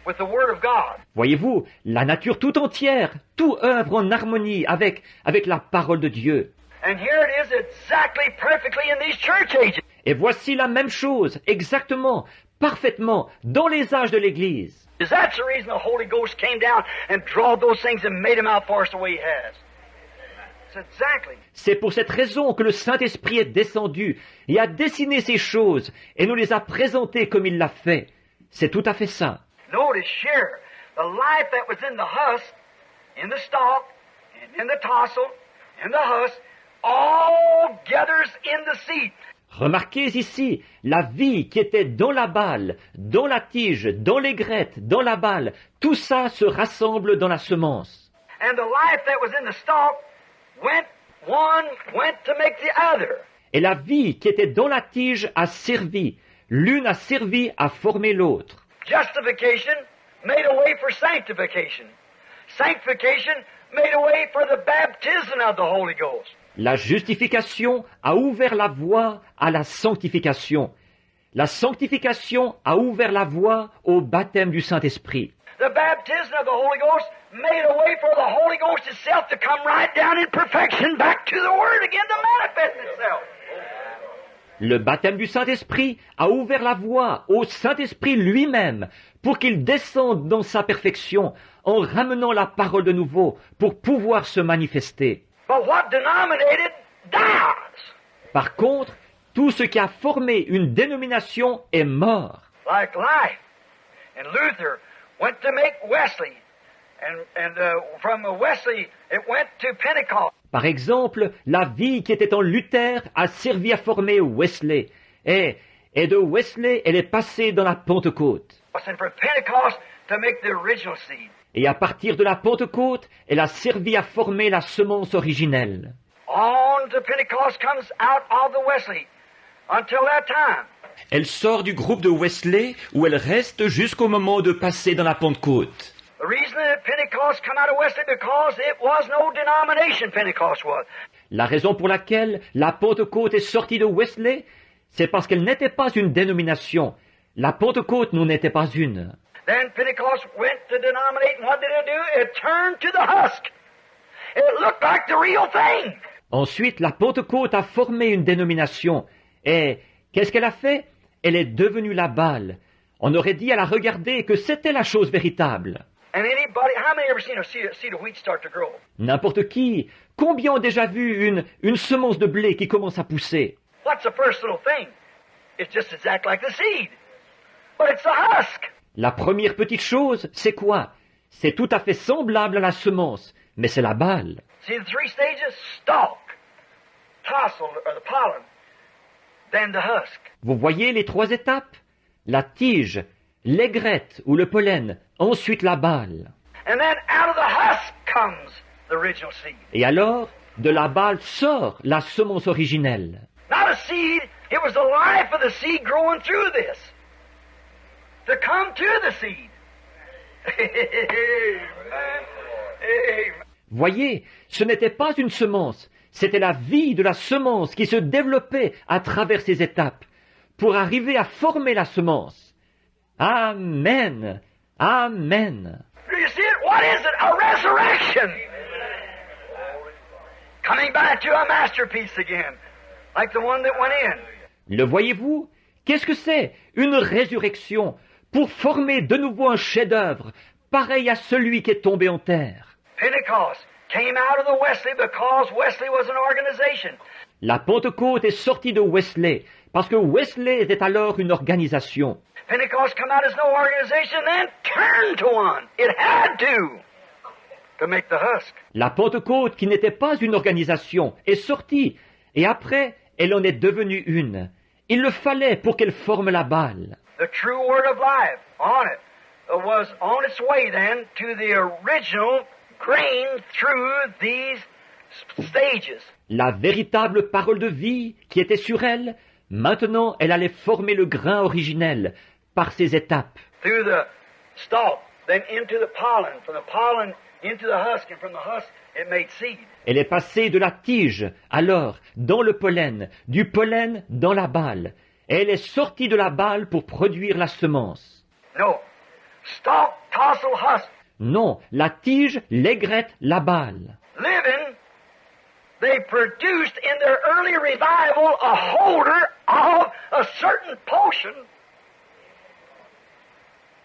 with the Word of God. Voyez-vous, la nature tout entière, tout œuvre en harmonie avec la parole de Dieu. And here it is exactly perfectly in these church ages. Et voici la même chose, exactement, parfaitement, dans les âges de l'Église. Is that the reason the Holy Ghost came down and drawed those things and made them out for us the way He has? It's exactly. C'est pour cette raison que le Saint-Esprit est descendu et a dessiné ces choses et nous les a présentées comme il l'a fait. C'est tout à fait ça. Notice here, the life that was in the husk, in the stalk, and in the tassel, in the husk, all gathers in the seed. Remarquez ici la vie qui était dans la balle, dans la tige, dans les graines, dans la balle. Tout ça se rassemble dans la semence. And the life that was in the stalk one went to make the other. Et la vie qui était dans la tige a servi. L'une a servi à former l'autre. Justification made a way for sanctification. Sanctification made a way for the baptism of the Holy Ghost. La justification a ouvert la voie à la sanctification. La sanctification a ouvert la voie au baptême du Saint-Esprit. The baptism of the Holy Ghost made a way for the Holy Ghost itself to come right down in perfection back to the Word again to manifest itself. Le baptême du Saint-Esprit a ouvert la voie au Saint-Esprit lui-même pour qu'il descende dans sa perfection en ramenant la parole de nouveau pour pouvoir se manifester. But what denominated dies. Par contre, tout ce qui a formé une dénomination est mort. Like life. And Luther went to make Wesley. And from Wesley it went to Pentecost. Par exemple, la vie qui était en Luther a servi à former Wesley. Et de Wesley, elle est passée dans la Pentecôte. And from Pentecost to make the original seed. Et à partir de la Pentecôte, elle a servi à former la semence originelle. On to Pentecost comes out of the Wesley until that time. Elle sort du groupe de Wesley où elle reste jusqu'au moment de passer dans la Pentecôte. The reason that Pentecost come out of Wesley because it was no denomination Pentecost was. La raison pour laquelle la Pentecôte est sortie de Wesley, c'est parce qu'elle n'était pas une dénomination. La Pentecôte n'en était pas une. Then Pentecost went to denominate, and what did it do? It turned to the husk. It looked like the real thing. Ensuite, la Pentecôte a formé une dénomination. Et qu'est-ce qu'elle a fait? Elle est devenue la Baal. On aurait dit à la regarder que c'était la chose véritable. And anybody, how many ever seen a seed of wheat start to grow? N'importe qui, combien ont déjà vu une semence de blé qui commence à pousser? What's the first little thing? It's just exactly like the seed. But it's the husk. La première petite chose, c'est quoi? C'est tout à fait semblable à la semence, mais c'est la balle. See the three stages? Stalk, tassel, or the pollen, then the husk. Vous voyez les trois étapes? La tige, l'aigrette ou le pollen, ensuite la balle. And then out of the husk comes the original seed. Et alors, de la balle sort la semence originelle. Not a seed, it was the life of the seed growing through this. To come to the seed. Amen. Amen. Voyez, ce n'était pas une semence, c'était la vie de la semence qui se développait à travers ces étapes pour arriver à former la semence. Amen. Amen. Do you see it? What is it? A resurrection. Coming back to a masterpiece again, like the one that went in. Le voyez-vous? Qu'est-ce que c'est? Une résurrection pour former de nouveau un chef-d'œuvre, pareil à celui qui est tombé en terre. Pentecost came out of the Wesley because Wesley was an organization. La Pentecôte est sortie de Wesley, parce que Wesley était alors une organisation. Pentecost come out as no organization, then turned to one. It had to make the husk. La Pentecôte, qui n'était pas une organisation, est sortie, et après, elle en est devenue une. Il le fallait pour qu'elle forme la balle. The true word of life on it was on its way then to the original grain through these stages. La véritable parole de vie qui était sur elle, maintenant elle allait former le grain originel par ces étapes. Through the stalk, then into the pollen, from the pollen into the husk, and from the husk it made seed. Elle est passée de la tige, alors, dans le pollen, du pollen dans la balle. Elle est sortie de la balle pour produire la semence. No. Stalk, tassel, husk. Non, la tige, l'aigrette, la balle. Living, they produced in their early revival a holder of a certain portion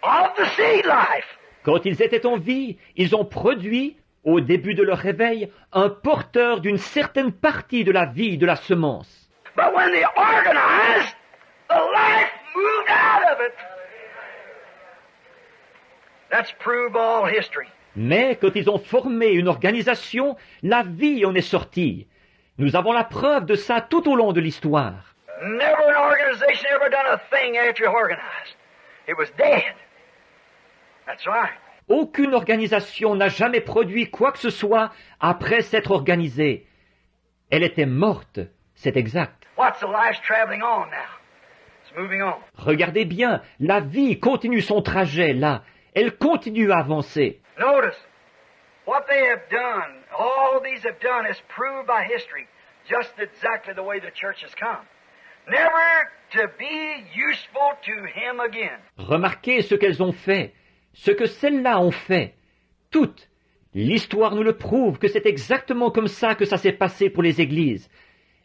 of the seed life. Quand ils étaient en vie, ils ont produit, au début de leur réveil, un porteur d'une certaine partie de la vie de la semence. But when they organized, the life moved out of it. That's proved all history. Mais quand ils ont formé une organisation, la vie en est sortie. Nous avons la preuve de ça tout au long de l'histoire. Never an organization ever done a thing after organized. It was dead. That's right. Aucune organisation n'a jamais produit quoi que ce soit après s'être organisée. Elle était morte, c'est exact. What's the life traveling on now? It's moving on. Regardez bien, la vie continue son trajet là. Elle continue à avancer. Notice, what they have done, all these have done is proved by history just exactly the way the church has come. Never to be useful to him again. Remarquez ce qu'elles ont fait, ce que celles-là ont fait. Toutes. L'histoire nous le prouve que c'est exactement comme ça que ça s'est passé pour les églises.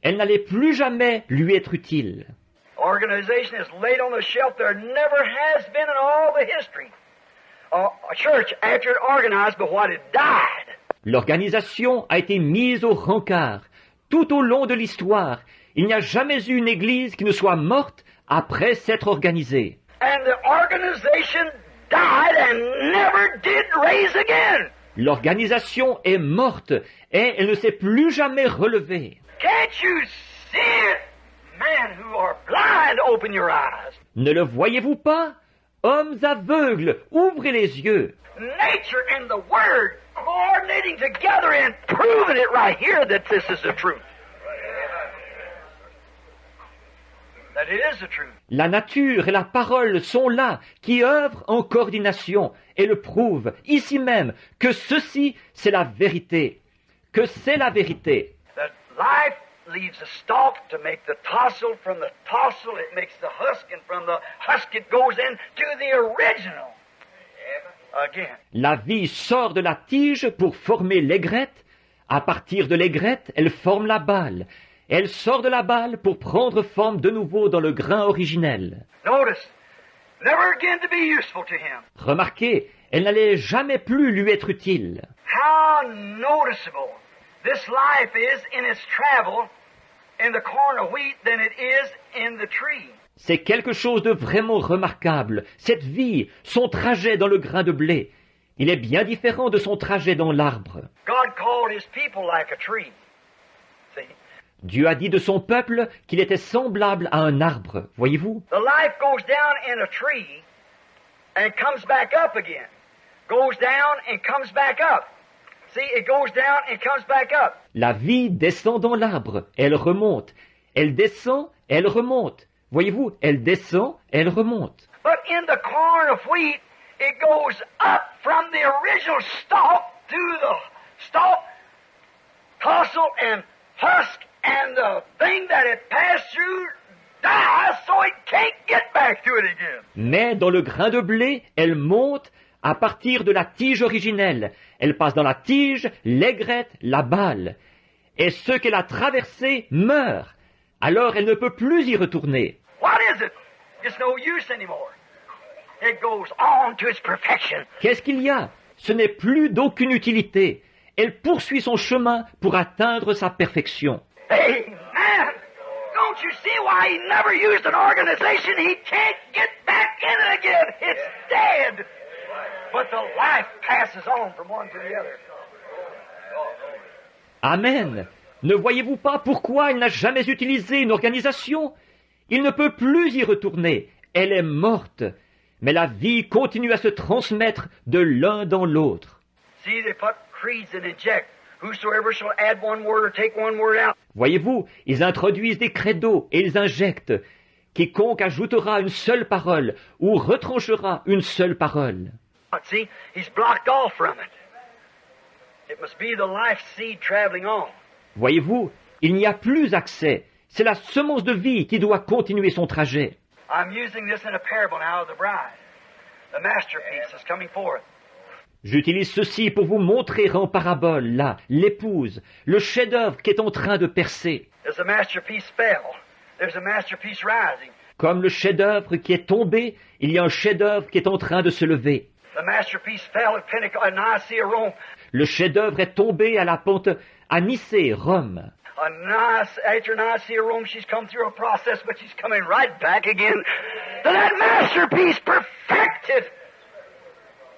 Elles n'allaient plus jamais lui être utiles. Organization is laid on the shelf. There never has been in all the history a church after it organized, but what it died. L'organisation a été mise au rencard. Tout au long de l'histoire, il n'y a jamais eu une église qui ne soit morte après s'être organisée. And the organization died and never did raise again. L'organisation est morte et elle ne s'est plus jamais relevée. Can't you see it? Men who are blind, open your eyes. Ne le voyez-vous pas? Hommes aveugles, ouvrez les yeux. Nature and the Word coordinating together and proving it right here that this is the truth. That it is the truth. La nature et la parole sont là, qui œuvrent en coordination et le prouvent, ici même, que ceci, c'est la vérité. Que c'est la vérité. That life leaves the stalk to make the tassel. From the tassel, it makes the husk, and from the husk, it goes into the original. Again. La vie sort de la tige pour former l'aigrette. À partir de l'aigrette, elle forme la balle. Elle sort de la balle pour prendre forme de nouveau dans le grain originel. Notice, never again to be useful to him. Remarquez, elle n'allait jamais plus lui être utile. How noticeable this life is in its travel in the corn of wheat than it is in the tree. C'est quelque chose de vraiment remarquable. Cette vie, son trajet dans le grain de blé, il est bien différent de son trajet dans l'arbre. God called his people like a tree. See? Dieu a dit de son peuple qu'il était semblable à un arbre, voyez-vous? The life goes down in a tree and comes back up again. Goes down and comes back up. See, it goes down and comes back up. La vie descend dans l'arbre, elle remonte. Elle descend, elle remonte. Voyez-vous, elle descend, elle remonte. But in the corn of wheat, it goes up from the original stalk to the stalk, tassel and husk, and the thing that it passed through dies, so it can't get back to it again. Mais dans le grain de blé, elle monte à partir de la tige originelle. Elle passe dans la tige, l'aigrette, la balle. Et ce qu'elle a traversé meurt. Alors elle ne peut plus y retourner. What is it? It's no use anymore. It goes on to its perfection. Qu'est-ce qu'il y a? Ce n'est plus d'aucune utilité. Elle poursuit son chemin pour atteindre sa perfection. Amen. Don't you see why he never used an organization? He can't get back in it again. It's dead. But the life passes on from one to the other. Amen. Ne voyez-vous pas pourquoi il n'a jamais utilisé une organisation? Il ne peut plus y retourner. Elle est morte. Mais la vie continue à se transmettre de l'un dans l'autre. See, they put creeds and inject. Whosoever shall add one word or take one word out. Voyez-vous, ils introduisent des credos et ils injectent. Quiconque ajoutera une seule parole ou retranchera une seule parole. But see, he's blocked off from it. It must be the life seed traveling on. Voyez-vous, il n'y a plus accès. C'est la semence de vie qui doit continuer son trajet. I'm using this in a parable now of the bride. The masterpiece is coming forth. J'utilise ceci pour vous montrer en parabole, là, l'épouse, le chef-d'œuvre qui est en train de percer. As the masterpiece fell, there's a masterpiece rising. Comme le chef-d'œuvre qui est tombé, il y a un chef-d'œuvre qui est en train de se lever. The masterpiece fell at Pentecost, at Nicaea, Rome. Le chef-d'œuvre est tombé à la pente à Nicée, Rome. After Nicaea, Rome, she's come through a process, but she's coming right back again to that masterpiece perfected.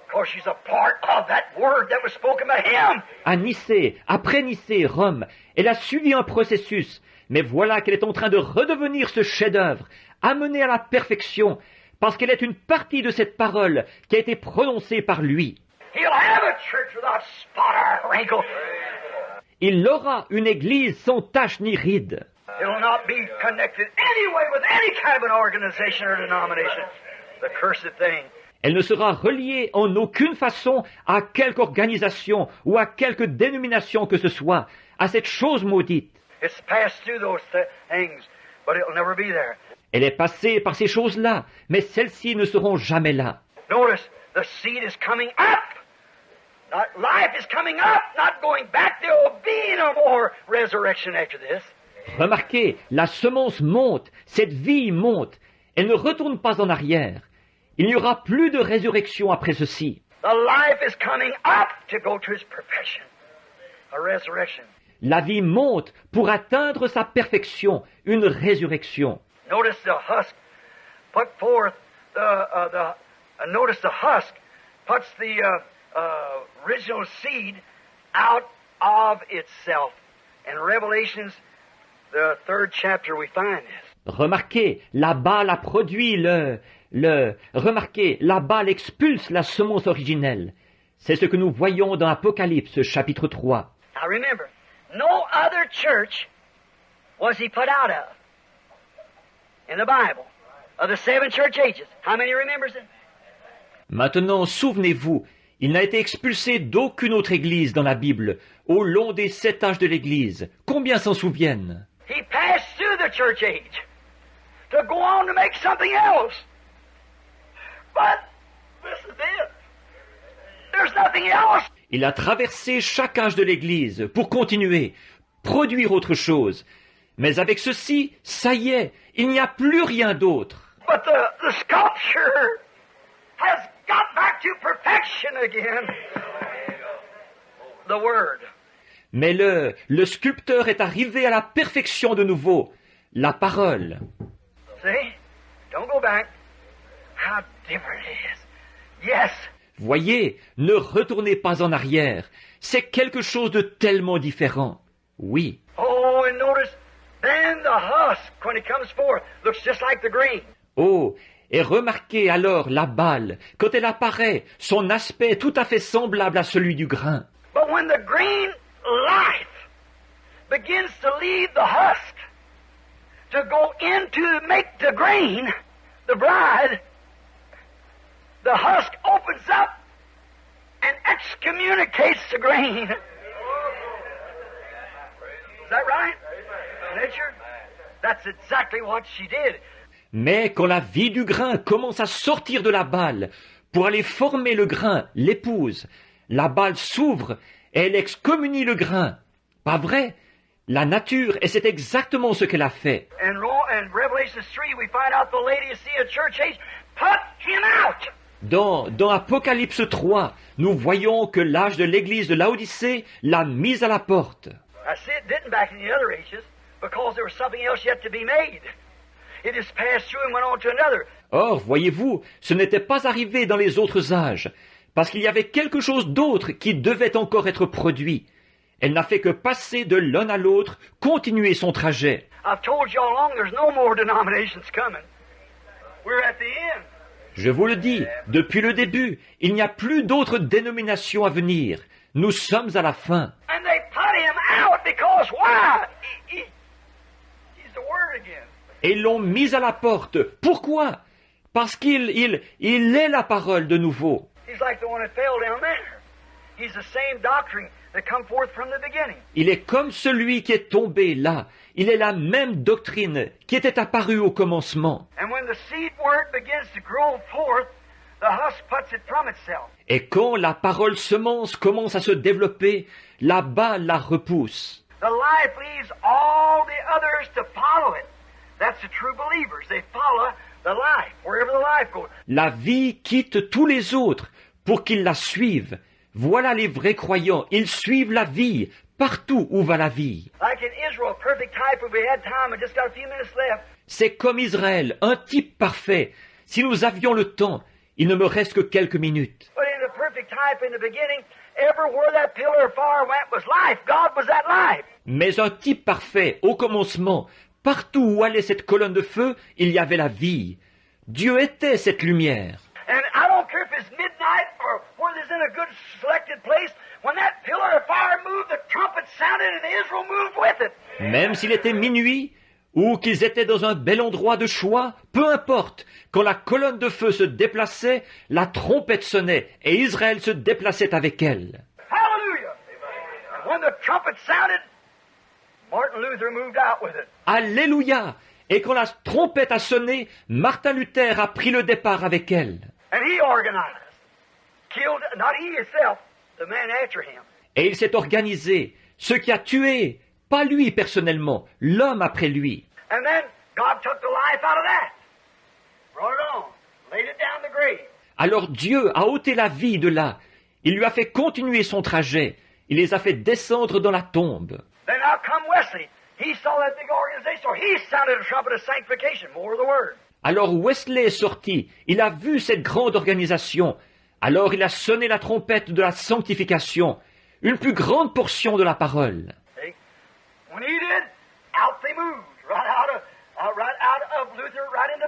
Of course, she's a part of that word that was spoken by him. À Nicée, après Nicée, Rome, elle a suivi un processus, mais voilà qu'elle est en train de redevenir ce chef-d'œuvre, amené à la perfection, parce qu'elle est une partie de cette parole qui a été prononcée par lui. He'll have a church without spot or wrinkle. Il aura une église sans tache ni ride. It'll not be connected anyway with any kind of an organization or denomination. The cursed thing. Elle ne sera reliée en aucune façon à quelque organisation ou à quelque dénomination que ce soit, à cette chose maudite. It's passed through those things, but it'll never be there. Elle est passée par ces choses-là, mais celles-ci ne seront jamais là. Notice, the seed is coming up. Life is coming up, not going back. There will be no more resurrection after this. Remarquez, la semence monte, cette vie monte, elle ne retourne pas en arrière. Il n'y aura plus de résurrection après ceci. The life is coming up to go to its perfection. A resurrection. La vie monte pour atteindre sa perfection, une résurrection. Notice the husk put forth notice the husk puts the original seed out of itself. In Revelations, the 3rd chapter, we find this. Remarquez, la balle a produit remarquez, la balle expulse la semence originelle. C'est ce que nous voyons dans Apocalypse, chapitre 3. Now remember, no other church was he put out of in the Bible. Of the 7 church ages. How many remembers it? Maintenant, souvenez-vous, il n'a été expulsé d'aucune autre église dans la Bible, au long des 7 âges de l'église. Combien s'en souviennent? He passed through the church age to go on to make something else. But this is it. There's nothing else. Il a traversé chaque âge de l'Église pour continuer, produire autre chose. Mais avec ceci, ça y est, il n'y a plus rien d'autre. But the sculpture has got back to perfection again. The Word. Mais le sculpteur est arrivé à la perfection de nouveau, la parole. See? Don't go back. How different it is. Yes. Voyez, ne retournez pas en arrière. C'est quelque chose de tellement différent. Oui. Oh, and notice, then the husk, when it comes forth, looks just like the grain. Oh, et remarquez alors la balle, quand elle apparaît, son aspect est tout à fait semblable à celui du grain. But when the green life begins to leave the husk to go into make the grain, the bride, the husk opens up and excommunicates the grain. Is that right? Nature? That's exactly what she did. Mais quand la vie du grain commence à sortir de la balle pour aller former le grain, l'épouse, la balle s'ouvre et elle excommunie le grain. Pas vrai? La nature, et c'est exactement ce qu'elle a fait. In Revelation 3, we find out the Laodicea church age put him out. Dans Apocalypse 3, nous voyons que l'âge de l'église de Laodicée l'a mise à la porte. I see it didn't back in the other ages because there was something else yet to be made. It just passed through and went on to another. Or, voyez-vous, ce n'était pas arrivé dans les autres âges, parce qu'il y avait quelque chose d'autre qui devait encore être produit. Elle n'a fait que passer de l'un à l'autre, continuer son trajet. I've told you all along there's no more denominations coming. We're at the end. Je vous le dis, depuis le début, il n'y a plus d'autres dénominations à venir. Nous sommes à la fin. And they put him out because why? He's the Word again. Et ils l'ont mis à la porte. Pourquoi? Parce qu'il est la parole de nouveau. He's like the one that fell down there. He's the same doctrine that come forth from the beginning. Il est comme celui qui est tombé là. Il est la même doctrine qui était apparue au commencement. And when the seed word begins to grow forth, the husk puts it from itself. Et quand la parole semence commence à se développer, la balle la repousse. The life leaves all the others to follow it. That's the true believers. They follow the life, wherever the life goes. La vie quitte tous les autres pour qu'ils la suivent. Voilà les vrais croyants. Ils suivent la vie, partout où va la vie. Like in Israel, a perfect type, if we had time, I just got a few minutes left. C'est comme Israël, un type parfait. Si nous avions le temps, il ne me reste que quelques minutes. But in the perfect type in the beginning, everywhere that pillar of fire went was life. God was that life. Mais un type parfait, au commencement, partout où allait cette colonne de feu, il y avait la vie. Dieu était cette lumière. And I don't care if it's midnight or whether it's in a good selected place, when that pillar of fire moved, the trumpet sounded and Israel moved with it. Même s'il était minuit, ou qu'ils étaient dans un bel endroit de choix, peu importe, quand la colonne de feu se déplaçait, la trompette sonnait, et Israël se déplaçait avec elle. Hallelujah! And when the trumpet sounded, Martin Luther moved out with it. Alléluia! Et quand la trompette a sonné, Martin Luther a pris le départ avec elle. And he organized. Killed, not he himself, the man after him. Et il s'est organisé, ce qui a tué, pas lui personnellement, l'homme après lui. And then God took the life out of that. Brought it on. Laid it down the grave. Alors Dieu a ôté la vie de là. Il lui a fait continuer son trajet. Il les a fait descendre dans la tombe. Then out come Wesley. He saw that big organization, so he sounded a trumpet of sanctification, more of the word. Alors Wesley est sorti. Il a vu cette grande organisation. Alors il a sonné la trompette de la sanctification. Une plus grande portion de la parole. See? When he did, out they moved. Right out of Luther, right into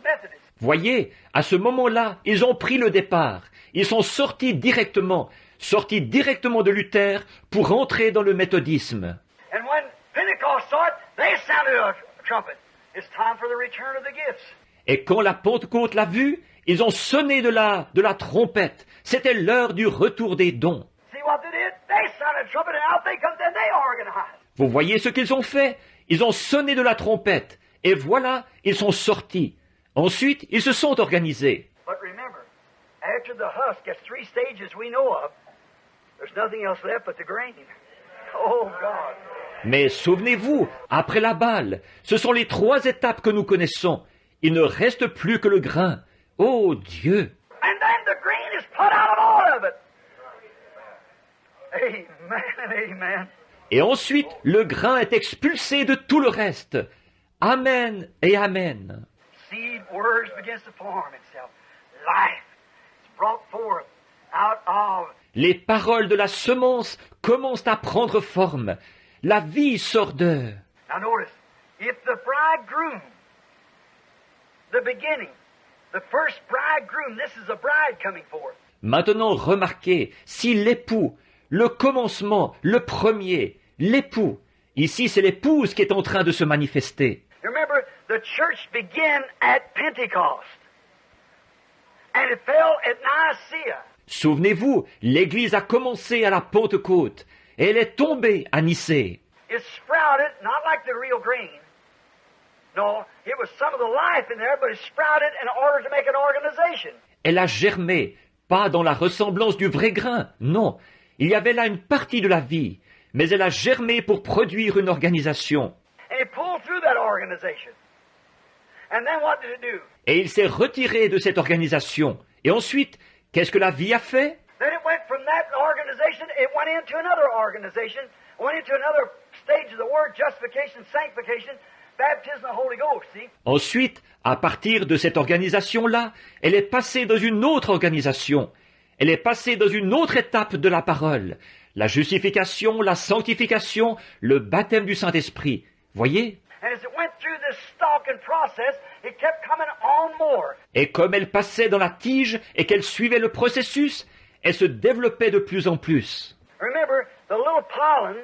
Methodist. Voyez, à ce moment-là, ils ont pris le départ. Ils sont sortis directement de Luther pour entrer dans le méthodisme. And when Pentecost saw it, they sounded a trumpet. It's time for the return of the gifts. Et quand la Pentecôte l'a vu, ils ont sonné de la trompette. C'était l'heure du retour des dons. See what they did? They sounded a trumpet and out they come, then they organized. Vous voyez ce qu'ils ont fait? ils ont sonné de la trompette, et voilà, ils sont sortis. Ensuite, ils se sont organisés. But remember, after the husk gets 3 stages we know of, there's nothing else left but the grain. Oh, God. Mais souvenez-vous, après la balle, ce sont les 3 étapes que nous connaissons. Il ne reste plus que le grain. Oh Dieu! And then the grain is put out of all of it. Amen, amen. Et ensuite, le grain est expulsé de tout le reste. Amen et amen. Seed words begins to form itself. Life is brought forth out of. Les paroles de la semence commencent à prendre forme. La vie sort d'eux. Now notice, if the bridegroom, the beginning, the first bridegroom, this is a bride coming forth. Maintenant, remarquez, si l'époux, le commencement, le premier, l'époux, ici c'est l'épouse qui est en train de se manifester. Remember, the church began at Pentecost, and it fell at Nicaea. Souvenez-vous, l'Église a commencé à la Pentecôte, et elle est tombée à Nicée. It sprouted, not like the real grain. No, it was some of the life in there, but it sprouted in order to make an organization. Elle a germé, pas dans la ressemblance du vrai grain, non. Il y avait là une partie de la vie, mais elle a germé pour produire une organisation. And it pulled through that organization. And then what did it do? Et il s'est retiré de cette organisation. Et ensuite, qu'est-ce que la vie a fait? Then it went from that organization, it went into another organization, went into another stage of the word, justification, sanctification, baptism of the Holy Ghost, see? Ensuite, à partir de cette organisation-là, elle est passée dans une autre organisation. Elle est passée dans une autre étape de la parole. La justification, la sanctification, le baptême du Saint-Esprit. Voyez? And as it went through this stalking process, it kept coming on more. Et comme elle passait dans la tige et qu'elle suivait le processus, elle se développait de plus en plus. Remember, the little pollen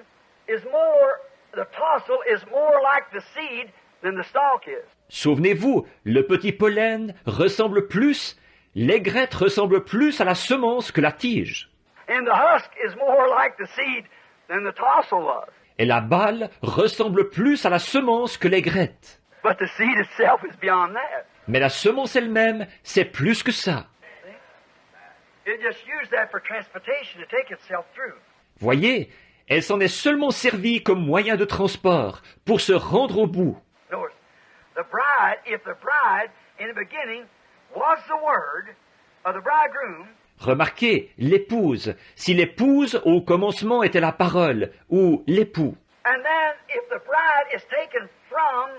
is more, the tassel is more like the seed than the stalk is. Souvenez-vous, le petit pollen ressemble plus, l'aigrette ressemble plus à la semence que la tige. And the husk is more like the seed than the tassel was. Et la balle ressemble plus à la semence que l'aigrette. But the seed itself is beyond that. Mais la semence elle-même, c'est plus que ça. It just used that for transportation to take itself through. Voyez, elle s'en est seulement servie comme moyen de transport pour se rendre au bout. Notice, the bride, if the bride in the beginning was the word of the bridegroom, Remarquez, l'épouse. Si l'épouse au commencement était la parole, ou l'époux. and then if the bride is taken from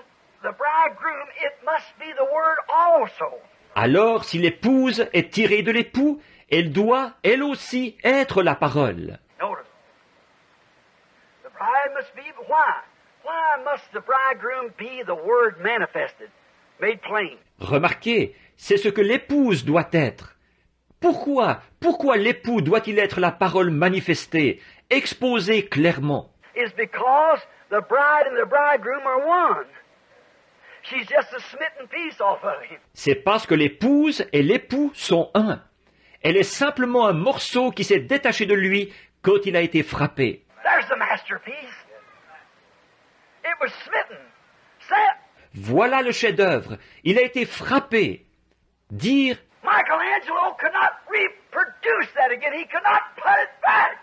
the bridegroom, it must be the word also. Alors, si l'épouse est tirée de l'époux, elle doit, elle aussi, être la parole. Notice, the bride must be, why? Why must the bridegroom be the word manifested, made plain? Remarquez, c'est ce que l'épouse doit être. Pourquoi l'époux doit-il être la parole manifestée, exposée clairement? Is because the bride and the bridegroom are one. She's just a smitten piece off of him. C'est parce que l'épouse et l'époux sont un. Elle est simplement un morceau qui s'est détaché de lui quand il a été frappé. There's the masterpiece. It was smitten, set. Voilà le chef-d'œuvre. Il a été frappé. Dire, Michelangelo could not reproduce that again. He could not put it back.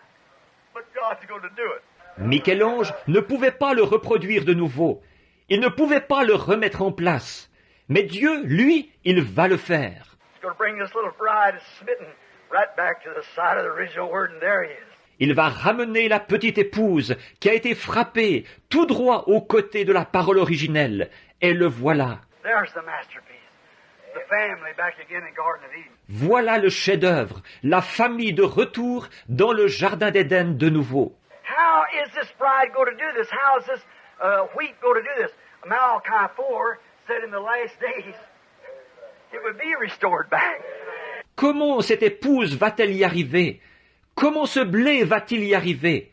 But God's going to do it. Michel-Ange ne pouvait pas le reproduire de nouveau. Il ne pouvait pas le remettre en place. Mais Dieu, lui, il va le faire. He's going to bring this little bride smitten right back to the side of the original word, and there he is. Il va ramener la petite épouse qui a été frappée tout droit aux côtés de la parole originelle. Et le voilà. There's the masterpiece. The family back again in Garden of Eden. Voilà le chef-d'œuvre, la famille de retour dans le jardin d'Éden de nouveau. How is this bride going to do this? How is this wheat going to do this? Malachi 4 said in the last days it would be restored back. Comment cette épouse va-t-elle y arriver? Comment ce blé va-t-il y arriver?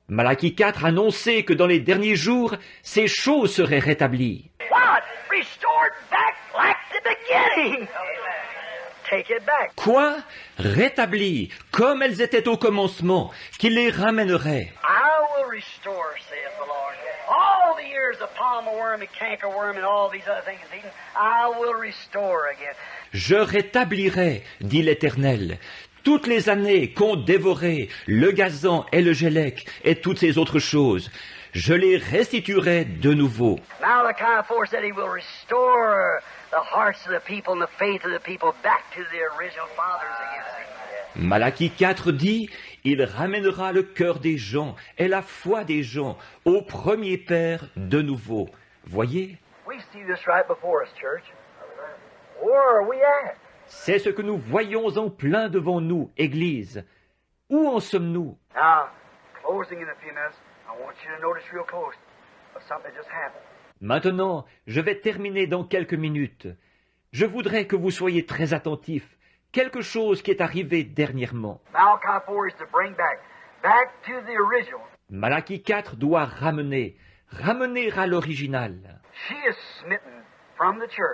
Malachie 4 annonçait que dans les derniers jours, ces choses seraient rétablies. What? Restored back like the beginning. Take it back. Quoi? Rétablies, comme elles étaient au commencement, qu'il les ramènerait. I will restore, saith the Lord, all the years years the palmer worm and canker worm and all these other things is eaten, I will restore again. Je rétablirai, dit l'Éternel, toutes les années qu'ont dévoré le gazan et le gélec et toutes ces autres choses. Je les restituerai de nouveau. Malachi 4 said he will restore the hearts of the people and the faith of the people back to their original fathers again. Malachie 4 dit, il ramènera le cœur des gens et la foi des gens au premier père de nouveau. Voyez, We see this right before us, church. Where are we at? c'est ce que nous voyons en plein devant nous, Église. Où en sommes-nous? Now, closing in a few minutes, I want you to notice real close of something that just happened. Maintenant, je vais terminer dans quelques minutes. Je voudrais que vous soyez très attentifs. Quelque chose qui est arrivé dernièrement. Malachi 4 is to bring back to the original. Malachie 4 doit ramener à l'original. She is smitten from the church.